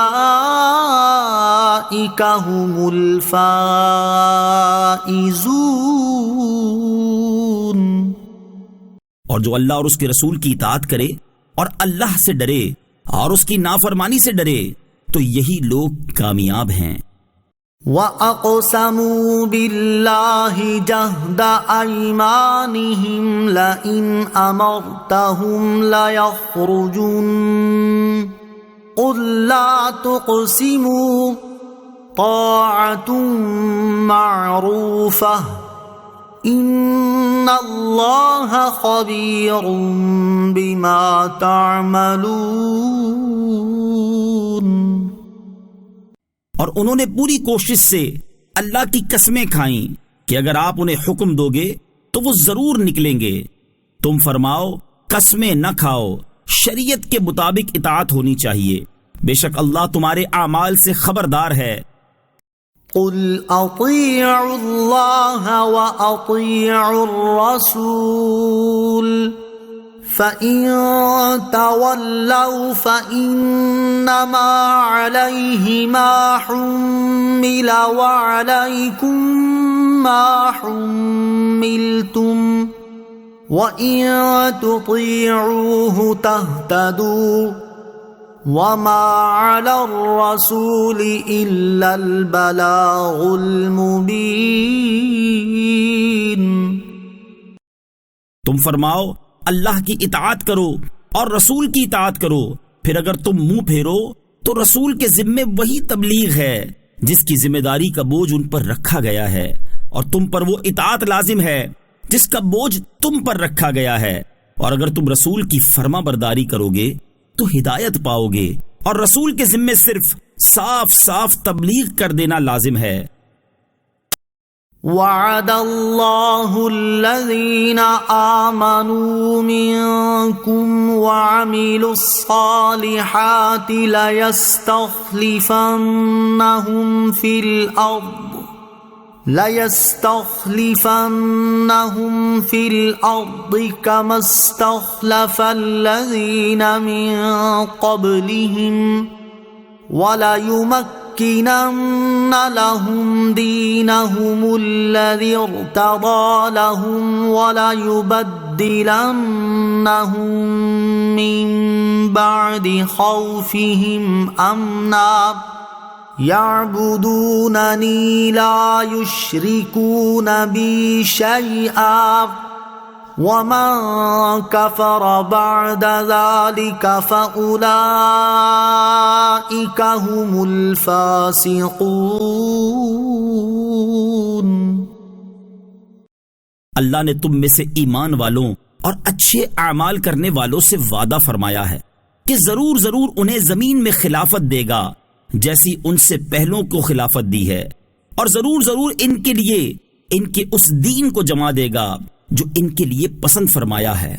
[SPEAKER 1] هُمُ الْفَائِزُونَ.
[SPEAKER 2] اور جو اللہ اور اس کے رسول کی اطاعت کرے اور اللہ سے ڈرے اور اس کی نافرمانی سے ڈرے، تو یہی لوگ کامیاب ہیں.
[SPEAKER 1] وَأَقْسَمُوا بِاللَّهِ جَهْدَ أَيْمَانِهِمْ لَئِنْ أَمَرْتَهُمْ لَيَخْرُجُنَّ قُل لَّا تُقْسِمُوا طَاعَةٌ مَّعْرُوفَةٌ إِنَّ اللَّهَ خَبِيرٌ بِمَا تَعْمَلُونَ.
[SPEAKER 2] اور انہوں نے پوری کوشش سے اللہ کی قسمیں کھائیں کہ اگر آپ انہیں حکم دو گے تو وہ ضرور نکلیں گے. تم فرماؤ قسمیں نہ کھاؤ، شریعت کے مطابق اطاعت ہونی چاہیے، بے شک اللہ تمہارے اعمال سے خبردار ہے۔
[SPEAKER 1] قل اطیعوا اللہ واطیعوا الرسول فإن تولوا فإنما عليه ما حمل وعليكم ما حملتم وَإِن تُطِيعُوهُ تَهْتَدُوا وَمَا عَلَى الرَّسُولِ إِلَّا الْبَلَاغُ الْمُبِينُ۔
[SPEAKER 2] تم فرماؤ اللہ کی اطاعت کرو اور رسول کی اطاعت کرو، پھر اگر تم منہ پھیرو تو رسول کے ذمے وہی تبلیغ ہے جس کی ذمہ داری کا بوجھ ان پر رکھا گیا ہے، اور تم پر وہ اطاعت لازم ہے جس کا بوجھ تم پر رکھا گیا ہے، اور اگر تم رسول کی فرما برداری کرو گے تو ہدایت پاؤ گے، اور رسول کے ذمے صرف صاف صاف تبلیغ کر دینا لازم ہے۔
[SPEAKER 1] وعد اللہ الذین آمنوا منکم وعملوا الصالحات ليستخلفنهم في الأرض كما استخلف الذين من قبلهم وَلَيُمَكِّنَنَّ لَهُمْ دِينَهُمُ الَّذِي ارْتَضَىٰ لَهُمْ وَلَيُبَدِّلَنَّهُم مِّن بَعْدِ خَوْفِهِمْ أَمْنًا يَعْبُدُونَنِي لَا يُشْرِكُونَ بِي شَيْئًا وَمَن كَفَرَ بَعْدَ ذَلِكَ فَأُولَئِكَ هُمُ الْفَاسِقُونَ۔
[SPEAKER 2] اللہ نے تم میں سے ایمان والوں اور اچھے اعمال کرنے والوں سے وعدہ فرمایا ہے کہ ضرور ضرور انہیں زمین میں خلافت دے گا جیسی ان سے پہلوں کو خلافت دی ہے، اور ضرور ضرور ان کے لیے ان کے اس دین کو جما دے گا جو ان کے لیے پسند فرمایا ہے،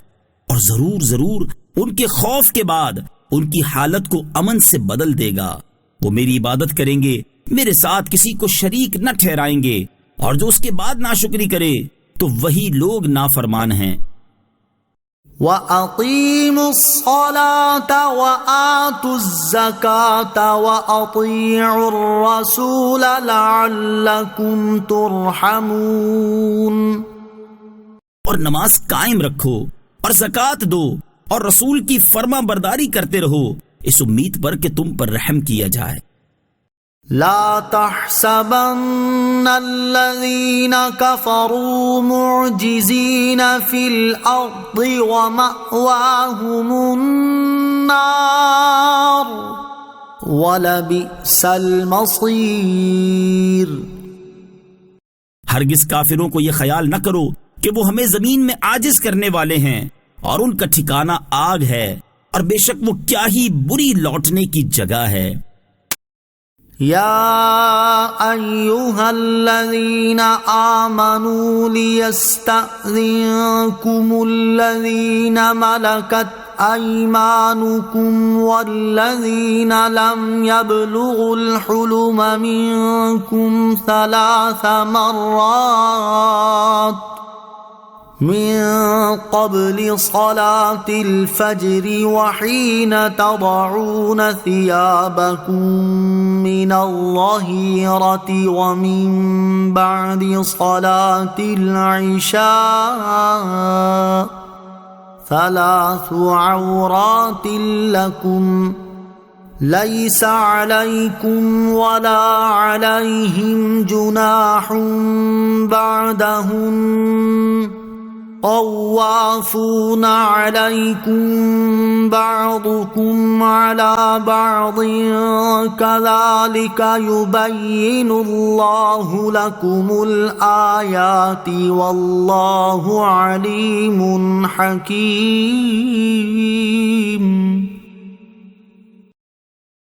[SPEAKER 2] اور ضرور ضرور ان کے خوف کے بعد ان کی حالت کو امن سے بدل دے گا۔ وہ میری عبادت کریں گے، میرے ساتھ کسی کو شریک نہ ٹھہرائیں گے، اور جو اس کے بعد ناشکری کرے تو وہی لوگ نافرمان ہیں۔
[SPEAKER 1] وَأَقِيمُوا الصَّلَاةَ وَآتُوا الزَّكَاةَ وَأَطِيعُوا الرَّسُولَ لَعَلَّكُمْ تُرْحَمُونَ۔
[SPEAKER 2] اور نماز قائم رکھو اور زکوٰۃ دو اور رسول کی فرما برداری کرتے رہو، اس امید پر کہ تم پر رحم کیا جائے۔
[SPEAKER 1] لا تحسبن الذين كفروا معجزين في الأرض ومأواهم النار ولبئس المصير۔
[SPEAKER 2] ہرگز کافروں کو یہ خیال نہ کرو کہ وہ ہمیں زمین میں عاجز کرنے والے ہیں، اور ان کا ٹھکانہ آگ ہے، اور بے شک وہ کیا ہی بری لوٹنے کی جگہ ہے۔
[SPEAKER 1] یا ایھا الذین آمنوا لیستأذنکم الذین ملکت ایمانکم والذین لم یبلغوا الحلم منکم ثلاث مرات من قبل صلاة الفجر وحين تضعون ثيابكم من الظهيرة ومن بعد صلاة العشاء ثلاث عورات لكم ليس عليكم ولا عليهم جناح بعدهن طوافون عليكم بعضكم على بعض كذلك يبين الله لكم الآيات والله عليم حكيم۔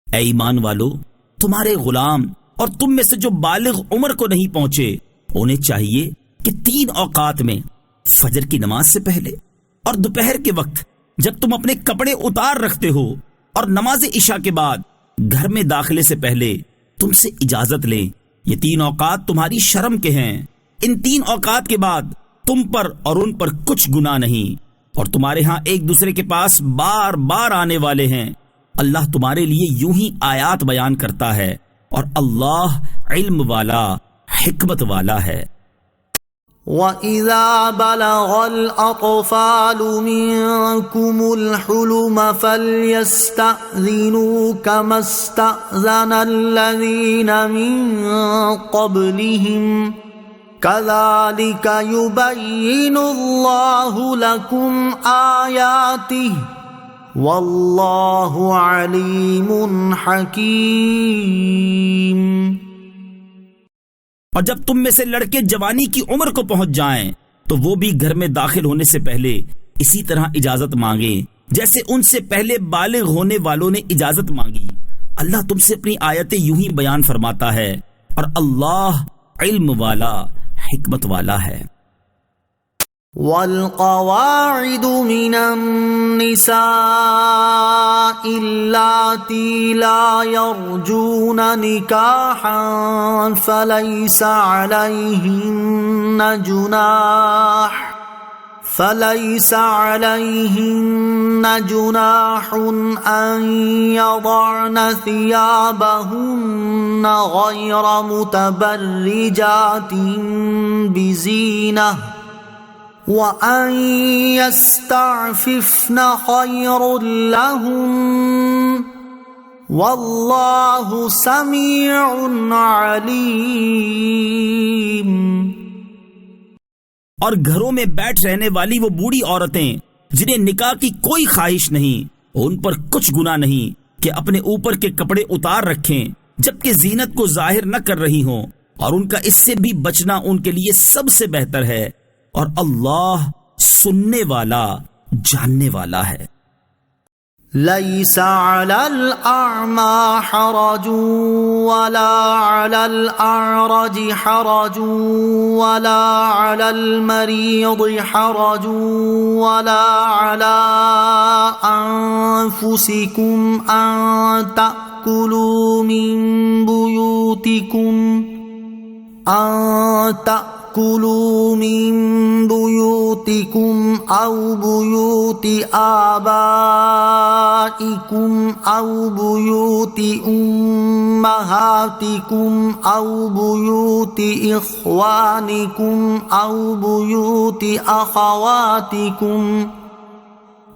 [SPEAKER 2] اے ایمان والو، تمہارے غلام اور تم میں سے جو بالغ عمر کو نہیں پہنچے، انہیں چاہیے کہ 3 اوقات میں فجر کی نماز سے پہلے، اور دوپہر کے وقت جب تم اپنے کپڑے اتار رکھتے ہو اور نماز عشاء کے بعد گھر میں داخلے سے پہلے تم سے اجازت لیں. یہ 3 اوقات تمہاری شرم کے ہیں. ان 3 اوقات کے بعد تم پر اور ان پر کچھ گناہ نہیں، اور تمہارے ہاں ایک دوسرے کے پاس بار بار آنے والے ہیں. اللہ تمہارے لیے یوں ہی آیات بیان کرتا ہے، اور اللہ علم والا، حکمت والا ہے.
[SPEAKER 1] وَإِذَا بَلَغَ الْأَطْفَالُ مِنكُمُ الْحُلُمَ فَلْيَسْتَأْذِنُوا كَمَا اسْتَأْذَنَ الَّذِينَ مِن قَبْلِهِمْ كَذَلِكَ يُبَيِّنُ اللَّهُ لَكُمْ آيَاتِهِ وَاللَّهُ عَلِيمٌ حَكِيمٌ.
[SPEAKER 2] اور جب تم میں سے لڑکے جوانی کی عمر کو پہنچ جائیں تو وہ بھی گھر میں داخل ہونے سے پہلے اسی طرح اجازت مانگیں جیسے ان سے پہلے بالغ ہونے والوں نے اجازت مانگی. اللہ تم سے اپنی آیتیں یوں ہی بیان فرماتا ہے، اور اللہ علم والا، حکمت والا ہے.
[SPEAKER 1] وَالْقَوَاعِدُ مِنَ النِّسَاءِ اللَّاتِي لَا يَرْجُونَ نِكَاحًا فَلَيْسَ عَلَيْهِنَّ جُنَاحٌ أَن يَضَعْنَ ثِيَابَهُنَّ غَيْرَ مُتَبَرِّجَاتٍ بِزِينَةٍ وَأَن يَسْتَعْفِفْنَ خَيْرٌ لَهُنَّ وَاللَّهُ سَمِيعٌ عَلِيمٌ.
[SPEAKER 2] اور گھروں میں بیٹھ رہنے والی وہ بوڑھی عورتیں جنہیں نکاح کی کوئی خواہش نہیں، ان پر کچھ گناہ نہیں کہ اپنے اوپر کے کپڑے اتار رکھیں جبکہ زینت کو ظاہر نہ کر رہی ہوں، اور ان کا اس سے بھی بچنا ان کے لیے سب سے بہتر ہے، اور اللہ سننے والا، جاننے والا ہے.
[SPEAKER 1] لَيْسَ عَلَى الْأَعْمَى حَرَجٌ وَلَا عَلَى الْأَعْرَجِ حَرَجٌ وَلَا عَلَى الْمَرِيضِ حَرَجٌ وَلَا عَلَى أَنفُسِكُمْ أَن تَأْكُلُوا من بيوتكم أو بيوت آبائكم أو بيوت أمهاتكم أو بيوت إخوانكم أو بيوت أخواتكم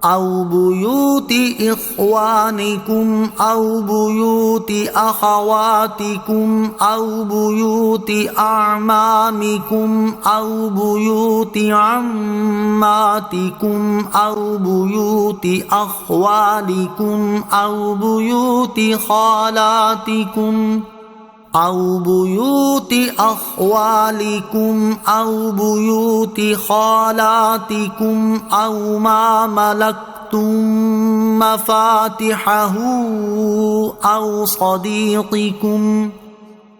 [SPEAKER 1] أو بيوت إخوانكم أو بيوت أخواتكم أو بيوت أعمامكم أو بيوت عماتكم أو بيوت أخوالكم أو بيوت خالاتكم أو بيوت أخوالكم أو بيوت خالاتكم أو ما ملكتم مفاتحه أو صديقكم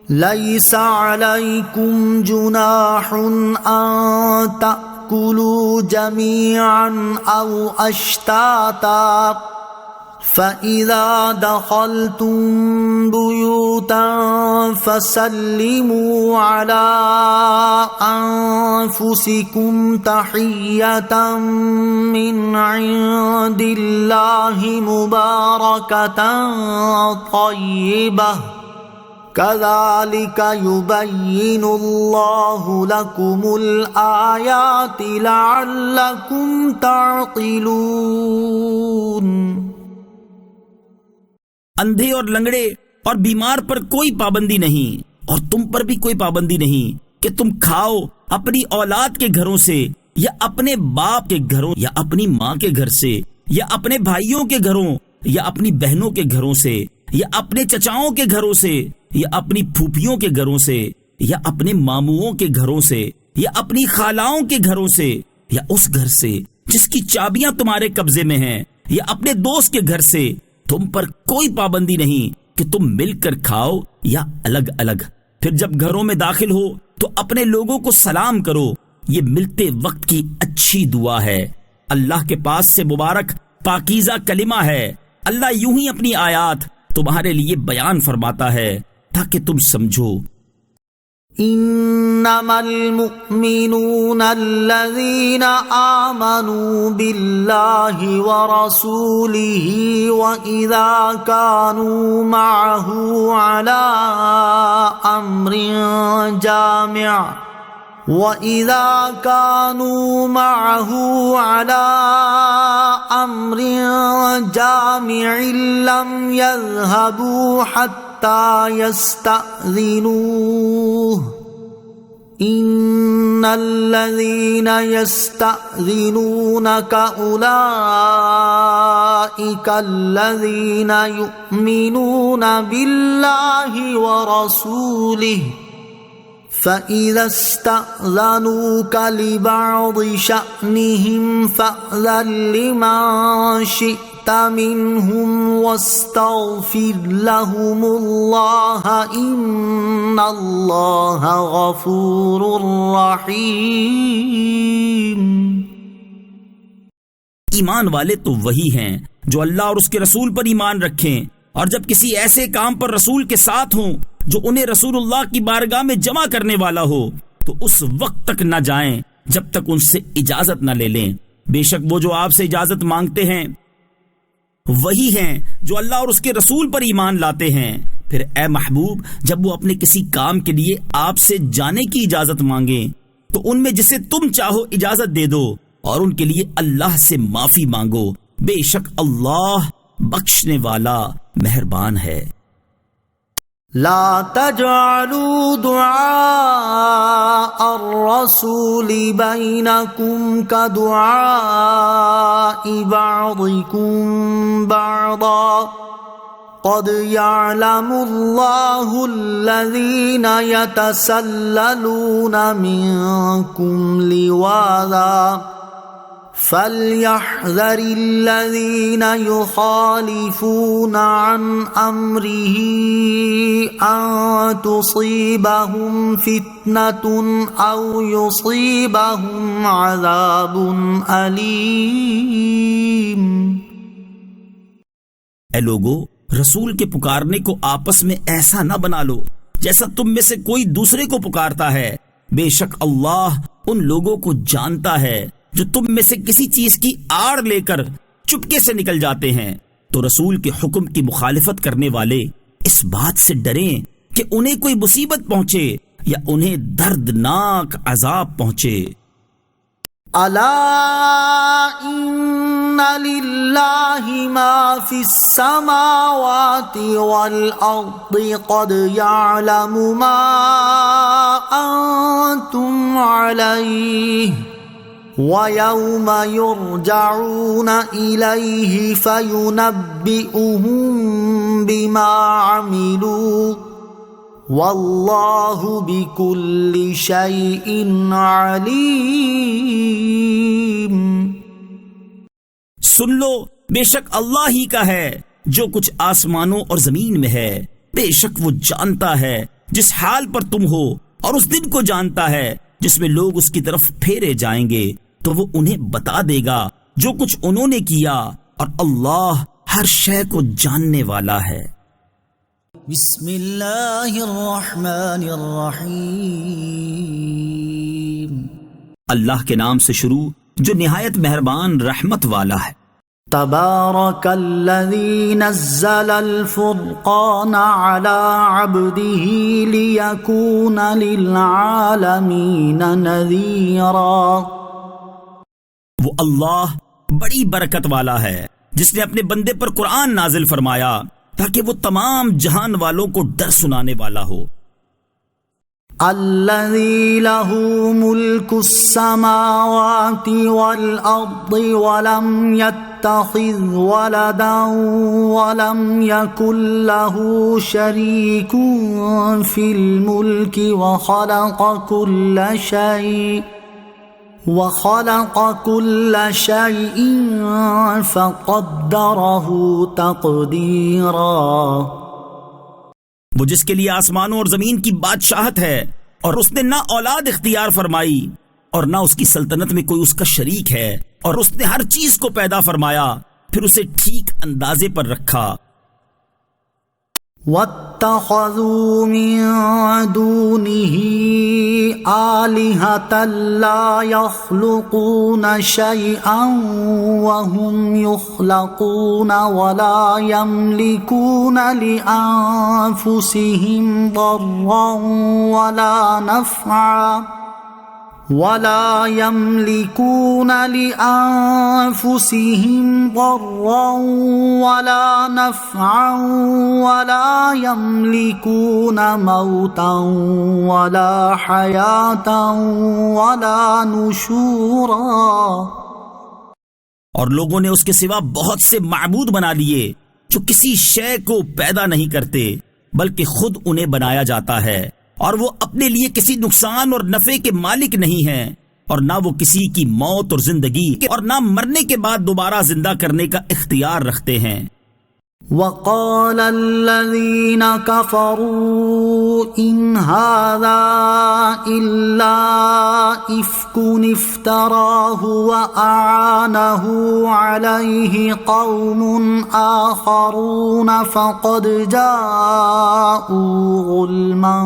[SPEAKER 1] ليس عليكم جناح أن تأكلوا جميعا أو أشتاتا فَإِذَا دَخَلْتُمْ بُيُوتًا فَسَلِّمُوا عَلَىٰ أَنفُسِكُمْ تَحِيَّةً مِّنْ عِندِ اللَّهِ مُبَارَكَةً طَيِّبَةً كَذَلِكَ يُبَيِّنُ اللَّهُ لَكُمُ الْآيَاتِ لَعَلَّكُمْ تَعْقِلُونَ.
[SPEAKER 2] اندھے اور لنگڑے اور بیمار پر کوئی پابندی نہیں، اور تم پر بھی کوئی پابندی نہیں کہ تم کھاؤ اپنی اولاد کے گھروں سے، یا اپنے باپ کے گھروں، یا اپنی ماں کے گھر سے، یا اپنے بھائیوں کے گھروں، یا اپنی بہنوں کے گھروں سے، یا اپنے چچاؤں کے گھروں سے، یا اپنی پھوپھیوں کے گھروں سے، یا اپنے ماموؤں کے گھروں سے، یا اپنی خالاؤں کے گھروں سے، یا اس گھر سے جس کی چابیاں تمہارے قبضے میں ہیں، یا اپنے دوست کے گھر سے. تم پر کوئی پابندی نہیں کہ تم مل کر کھاؤ یا الگ الگ. پھر جب گھروں میں داخل ہو تو اپنے لوگوں کو سلام کرو، یہ ملتے وقت کی اچھی دعا ہے. اللہ کے پاس سے مبارک پاکیزہ کلمہ ہے۔ اللہ یوں ہی اپنی آیات تمہارے لیے بیان فرماتا ہے تاکہ تم سمجھو۔
[SPEAKER 1] انما المؤمنون الذين آمنوا بالله ورسوله واذا كانوا معه على امر جامع لم يذهبوا حتى يستأذنوه ان الذين يستأذنونك اولئك الذين يؤمنون بالله ورسوله فَإِذَا اسْتَأْذَنُوكَ لِبَعْضِ شَأْنِهِمْ فَأْذَنْ لِمَنْ شِئْتَ مِنْهُمْ وَاسْتَغْفِرْ لَهُمُ اللَّهَ إِنَّ اللَّهَ غَفُورٌ رَحِيمٌ۔
[SPEAKER 2] ایمان والے تو وہی ہیں جو اللہ اور اس کے رسول پر ایمان رکھیں، اور جب کسی ایسے کام پر رسول کے ساتھ ہوں جو انہیں رسول اللہ کی بارگاہ میں جمع کرنے والا ہو تو اس وقت تک نہ جائیں جب تک ان سے اجازت نہ لے لیں۔ بے شک وہ جو آپ سے اجازت مانگتے ہیں وہی ہیں جو اللہ اور اس کے رسول پر ایمان لاتے ہیں۔ پھر اے محبوب، جب وہ اپنے کسی کام کے لیے آپ سے جانے کی اجازت مانگیں تو ان میں جسے تم چاہو اجازت دے دو اور ان کے لیے اللہ سے معافی مانگو، بے شک اللہ بخشنے والا مہربان ہے۔
[SPEAKER 1] لا تجعلوا دعاء الرسول بينكم كدعاء بعضكم بعضا قد يعلم الله الذين يتسللون منكم لواذا فَلْيَحْذَرِ الَّذِينَ يُخَالِفُونَ عَنْ أَمْرِهِ أَن تُصِيبَهُمْ فِتْنَةٌ أَوْ يُصِيبَهُمْ عَذَابٌ أَلِيمٌ۔
[SPEAKER 2] اے لوگو، رسول کے پکارنے کو آپس میں ایسا نہ بنا لو جیسا تم میں سے کوئی دوسرے کو پکارتا ہے۔ بے شک اللہ ان لوگوں کو جانتا ہے جو تم میں سے کسی چیز کی آڑ لے کر چپکے سے نکل جاتے ہیں۔ تو رسول کے حکم کی مخالفت کرنے والے اس بات سے ڈریں کہ انہیں کوئی مصیبت پہنچے یا انہیں دردناک عذاب پہنچے۔
[SPEAKER 1] الا ان للہ ما فی السماوات والارض قد يعلم ما انتم علیہ وَيَوْمَ يُرْجَعُونَ إِلَيْهِ فَيُنَبِّئُهُم بِمَا عَمِلُوا وَاللَّهُ بِكُلِّ شَيْءٍ عَلِيمٌ۔
[SPEAKER 2] سن لو، بے شک اللہ ہی کا ہے جو کچھ آسمانوں اور زمین میں ہے۔ بے شک وہ جانتا ہے جس حال پر تم ہو، اور اس دن کو جانتا ہے جس میں لوگ اس کی طرف پھیرے جائیں گے، تو وہ انہیں بتا دے گا جو کچھ انہوں نے کیا، اور اللہ ہر شے کو جاننے والا ہے۔
[SPEAKER 1] بسم اللہ الرحمن الرحیم۔
[SPEAKER 2] اللہ کے نام سے شروع جو نہایت مہربان رحمت والا ہے۔
[SPEAKER 1] تبارک الذی نزل الفرقان علی عبده لیکون للعالمین نذیرا۔
[SPEAKER 2] وہ اللہ بڑی برکت والا ہے جس نے اپنے بندے پر قرآن نازل فرمایا تاکہ وہ تمام جہان والوں کو ڈر سنانے والا ہو۔
[SPEAKER 1] الذی لہ ملک السماوات والارض ولم يتخذ ولدا ولم يكن له شریک فی الملک وخلق كل شيء فقدره تقديرا۔
[SPEAKER 2] وہ جس کے لیے آسمانوں اور زمین کی بادشاہت ہے، اور اس نے نہ اولاد اختیار فرمائی اور نہ اس کی سلطنت میں کوئی اس کا شریک ہے، اور اس نے ہر چیز کو پیدا فرمایا پھر اسے ٹھیک اندازے پر رکھا.
[SPEAKER 1] واتخذوا من دونه آلهة لا يخلقون شيئا وهم يخلقون ولا يملكون لأنفسهم ضرا ولا نفعا يملكون لأنفسهم ضرا ولا نفعا ولا يملكون موتا ولا حياة ولا نشورا.
[SPEAKER 2] اور لوگوں نے اس کے سوا بہت سے معبود بنا لیے جو کسی شے کو پیدا نہیں کرتے بلکہ خود انہیں بنایا جاتا ہے، اور وہ اپنے لیے کسی نقصان اور نفع کے مالک نہیں ہیں، اور نہ وہ کسی کی موت اور زندگی اور نہ مرنے کے بعد دوبارہ زندہ کرنے کا اختیار رکھتے ہیں.
[SPEAKER 1] وقال الذين كفروا إن هذا إلا إفك افتراه وأعانه عليه قوم آخرون فقد جاءوا ظلما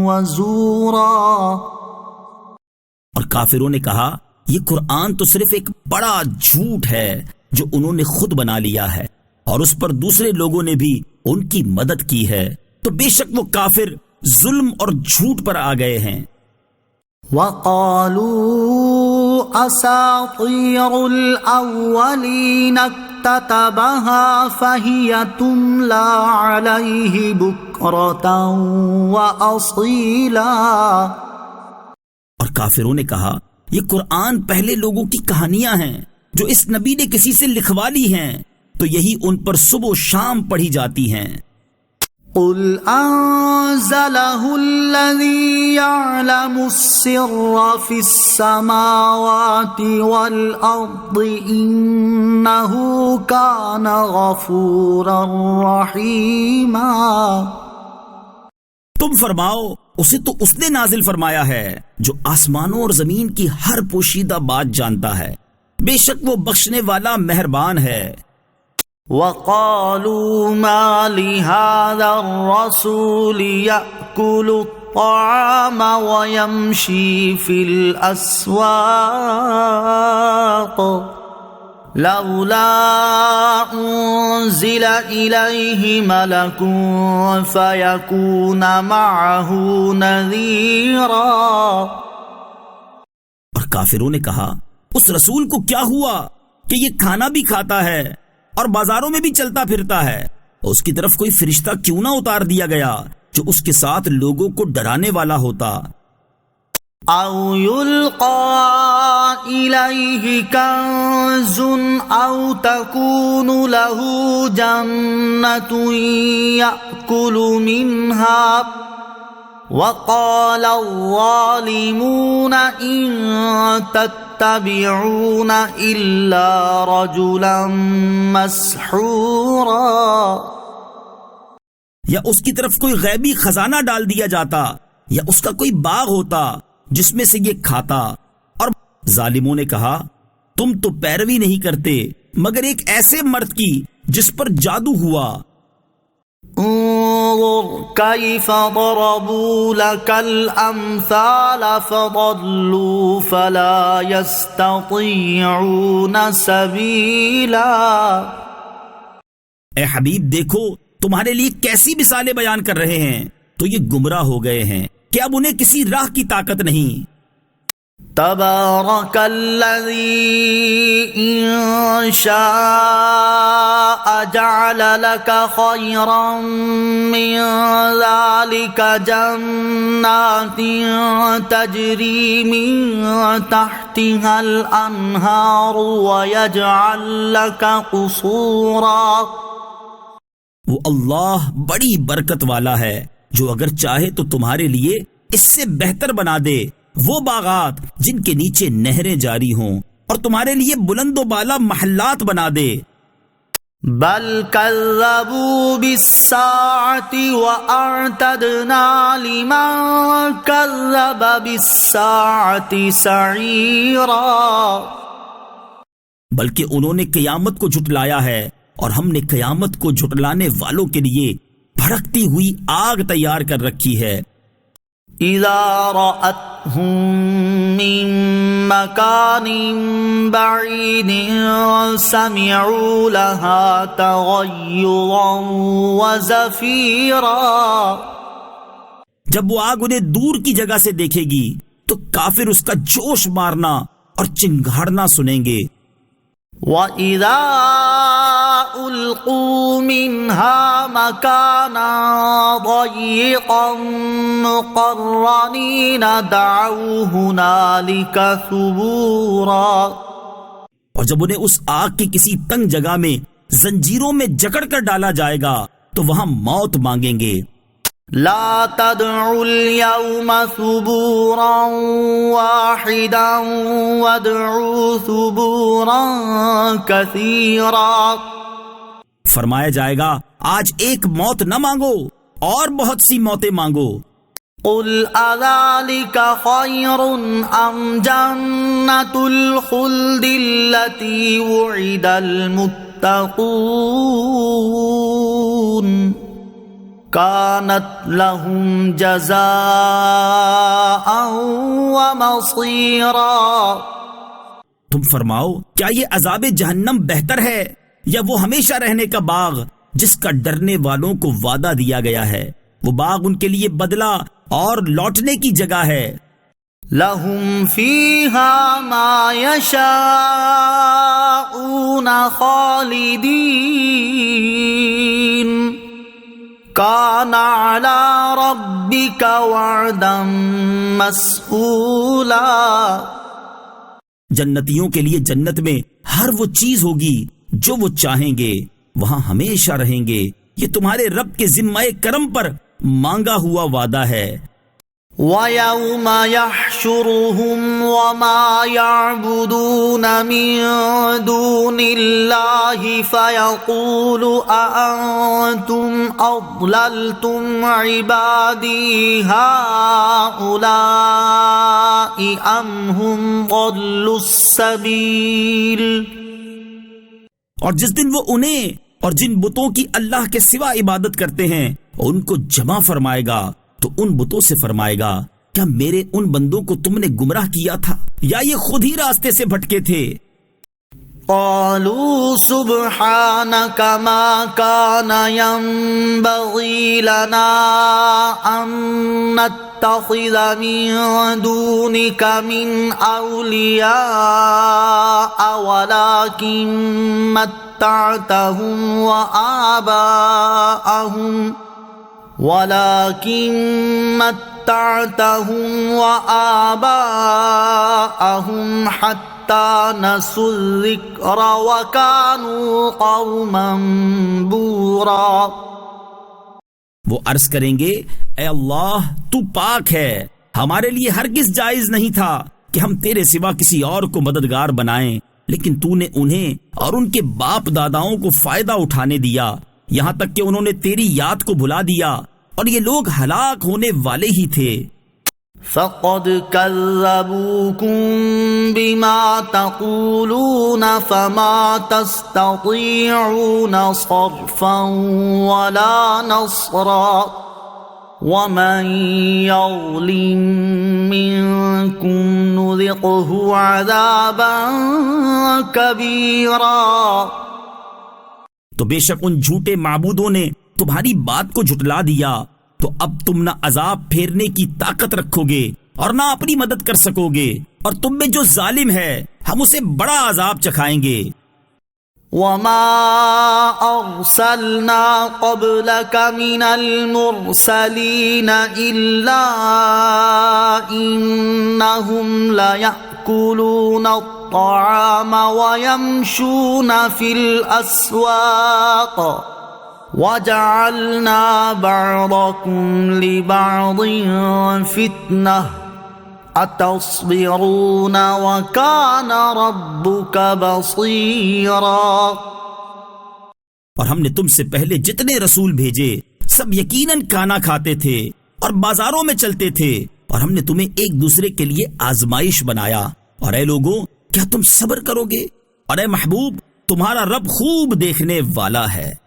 [SPEAKER 1] وزورا.
[SPEAKER 2] اور کافروں نے کہا یہ قرآن تو صرف ایک بڑا جھوٹ ہے جو انہوں نے خود بنا لیا ہے، اور اس پر دوسرے لوگوں نے بھی ان کی مدد کی ہے، تو بے شک وہ کافر ظلم اور جھوٹ پر آ گئے ہیں.
[SPEAKER 1] وقالوا اساطیر الاولین اکتتبها فهي تملى عليه بکرة واصیلا.
[SPEAKER 2] اور کافروں نے کہا یہ قرآن پہلے لوگوں کی کہانیاں ہیں جو اس نبی نے کسی سے لکھوا لی ہیں، تو یہی ان پر صبح و شام پڑھی جاتی ہیں.
[SPEAKER 1] قل انزلہ الذی یعلم السر فی السماوات والارض انہ کان غفورا رحیما.
[SPEAKER 2] تم فرماؤ اسے تو اس نے نازل فرمایا ہے جو آسمانوں اور زمین کی ہر پوشیدہ بات جانتا ہے، بے شک وہ بخشنے والا مہربان ہے.
[SPEAKER 1] وقالوا ما لهذا الرسول يأكل الطعام ويمشي في الأسواق لولا أنزل إليه ملك فيكون معه نذيرا.
[SPEAKER 2] اور کافروں نے کہا اس رسول کو کیا ہوا کہ یہ کھانا بھی کھاتا ہے اور بازاروں میں بھی چلتا پھرتا ہے، اس کی طرف کوئی فرشتہ کیوں نہ اتار دیا گیا جو اس کے ساتھ لوگوں کو ڈرانے والا ہوتا.
[SPEAKER 1] او یلقى الیہ کنز او تکون له جنۃ یأکل منها وقال الظالمون ان تتبعون الا رجلا مسحورا.
[SPEAKER 2] یا اس کی طرف کوئی غیبی خزانہ ڈال دیا جاتا یا اس کا کوئی باغ ہوتا جس میں سے یہ کھاتا. اور ظالموں نے کہا تم تو پیروی نہیں کرتے مگر ایک ایسے مرد کی جس پر جادو ہوا.
[SPEAKER 1] انظر کیف ضربوا لك الامثال فضلوا فلا يستطيعون سبیلا.
[SPEAKER 2] اے حبیب دیکھو تمہارے لیے کیسی مثالیں بیان کر رہے ہیں تو یہ گمراہ ہو گئے ہیں کہ اب انہیں کسی راہ کی طاقت نہیں.
[SPEAKER 1] تبارک الذی ان شاء جعل لك خیرا من ذلك جنات تجری من تحتها الانہار ویجعل لك قصورا.
[SPEAKER 2] وہ اللہ بڑی برکت والا ہے جو اگر چاہے تو تمہارے لیے اس سے بہتر بنا دے وہ باغات جن کے نیچے نہریں جاری ہوں اور تمہارے لیے بلند و بالا محلات بنا دے.
[SPEAKER 1] بل کذبوا بالساعة وأعتدنا لمن كذب بالساعة سعیرا.
[SPEAKER 2] بلکہ انہوں نے قیامت کو جھٹلایا ہے، اور ہم نے قیامت کو جھٹلانے والوں کے لیے بھڑکتی ہوئی آگ تیار کر رکھی ہے۔
[SPEAKER 1] اذا رأتهم من مكان بعيد سمعوا لها تغيظا وزفيرا،
[SPEAKER 2] جب وہ آگ انہیں دور کی جگہ سے دیکھے گی تو کافر اس کا جوش مارنا اور چنگھاڑنا سنیں گے۔
[SPEAKER 1] وَإِذَا أُلْقُوا مِنْهَا مَكَانًا ضَيِّقًا مُقَرَّنِينَ دَعَوْا هُنَالِكَ ثُبُورًا،
[SPEAKER 2] اور جب انہیں اس آگ کی کسی تنگ جگہ میں زنجیروں میں جکڑ کر ڈالا جائے گا تو وہاں موت مانگیں گے۔
[SPEAKER 1] لا تدعوا اليوم ثبورا واحدا وادعوا ثبورا كثيرا،
[SPEAKER 2] فرمایا جائے گا آج ایک موت نہ مانگو اور بہت سی موتیں مانگو۔
[SPEAKER 1] قل اذلك خير ام جنة الخلد التي وعد المتقون كانت لهم جزاء ومصيرا۔
[SPEAKER 2] تم فرماؤ کیا یہ عذاب جہنم بہتر ہے یا وہ ہمیشہ رہنے کا باغ جس کا ڈرنے والوں کو وعدہ دیا گیا ہے؟ وہ باغ ان کے لیے بدلہ اور لوٹنے کی جگہ ہے۔
[SPEAKER 1] لهم فيها ما يشاءون خالدين كان على ربك وعدا مسئولا۔
[SPEAKER 2] جنتیوں کے لیے جنت میں ہر وہ چیز ہوگی جو وہ چاہیں گے، وہاں ہمیشہ رہیں گے، یہ تمہارے رب کے ذمہ کرم پر مانگا ہوا وعدہ ہے۔
[SPEAKER 1] وَيَوْمَ يَحْشُرُهُمْ وَمَا يَعْبُدُونَ مِن دُونِ اللَّهِ فَيَقُولُ أَأَنْتُمْ أَضْلَلْتُمْ عِبَادِي هَؤُلَاءِ أَمْ هُمْ ضَلُّوا السَّبِيلَ،
[SPEAKER 2] اور جس دن وہ انہیں اور جن بتوں کی اللہ کے سوا عبادت کرتے ہیں ان کو جمع فرمائے گا تو ان بتوں سے فرمائے گا کیا میرے ان بندوں کو تم نے گمراہ کیا تھا یا یہ خود ہی راستے سے بھٹکے تھے؟
[SPEAKER 1] قالوا سبحانك ما كان ينبغي لنا أن نتخذ من دونك من أولياء ولكن متعتهم وآباءهم حتى نسوا الذكر وكانوا قوما بورا۔
[SPEAKER 2] وہ عرض کریں گے اے اللہ تو پاک ہے، ہمارے لیے ہرگز جائز نہیں تھا کہ ہم تیرے سوا کسی اور کو مددگار بنائیں، لیکن تو نے انہیں اور ان کے باپ داداؤں کو فائدہ اٹھانے دیا یہاں تک کہ انہوں نے تیری یاد کو بھلا دیا، اور یہ لوگ ہلاک ہونے والے ہی تھے۔
[SPEAKER 1] فقد كذبوكم بما تقولون فما تستطيعون صرفا ولا نصرا ومن يظلم منكم نذقه عذابا كبيرا۔
[SPEAKER 2] تو بے شک ان جھوٹے معبودوں نے تمہاری بات کو جھٹلا دیا، تو اب تم نہ عذاب پھیرنے کی طاقت رکھو گے اور نہ اپنی مدد کر سکو گے، اور تم میں جو ظالم ہے ہم اسے بڑا عذاب چکھائیں گے۔
[SPEAKER 1] وما أرسلنا قبلك من المرسلين إلا إنهم ليأكلون الطعام ويمشون في الأسواق وَجَعَلْنَا بَعْضَكُمْ لِبَعْضٍ فِتْنَةً أَتَصْبِرُونَ وَكَانَ رَبُّكَ بَصِيرًا۔
[SPEAKER 2] اور ہم نے تم سے پہلے جتنے رسول بھیجے سب یقیناً کھانا کھاتے تھے اور بازاروں میں چلتے تھے، اور ہم نے تمہیں ایک دوسرے کے لیے آزمائش بنایا، اور اے لوگوں کیا تم صبر کرو گے؟ اور اے محبوب تمہارا رب خوب دیکھنے والا ہے۔